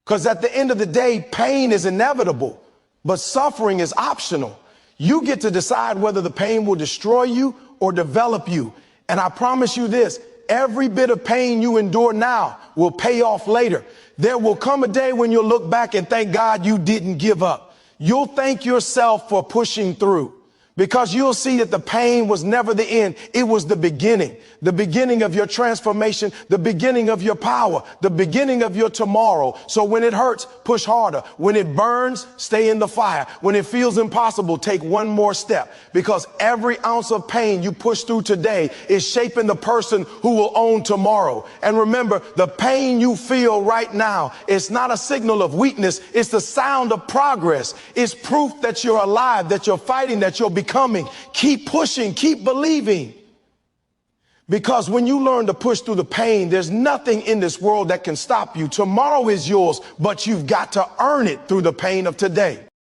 Because at the end of the day, pain is inevitable, but suffering is optional. You get to decide whether the pain will destroy you or develop you. And I promise you this, every bit of pain you endure now will pay off later. There will come a day when you'll look back and thank God you didn't give up. You'll thank yourself for pushing through, because you'll see that the pain was never the end. It was the beginning of your transformation, the beginning of your power, the beginning of your tomorrow. So when it hurts, push harder. When it burns, stay in the fire. When it feels impossible, take one more step, because every ounce of pain you push through today is shaping the person who will own tomorrow. And remember, the pain you feel right now is not a signal of weakness. It's the sound of progress. It's proof that you're alive, that you're fighting, that you're becoming. Keep pushing, keep believing. Because when you learn to push through the pain, there's nothing in this world that can stop you. Tomorrow is yours, but you've got to earn it through the pain of today.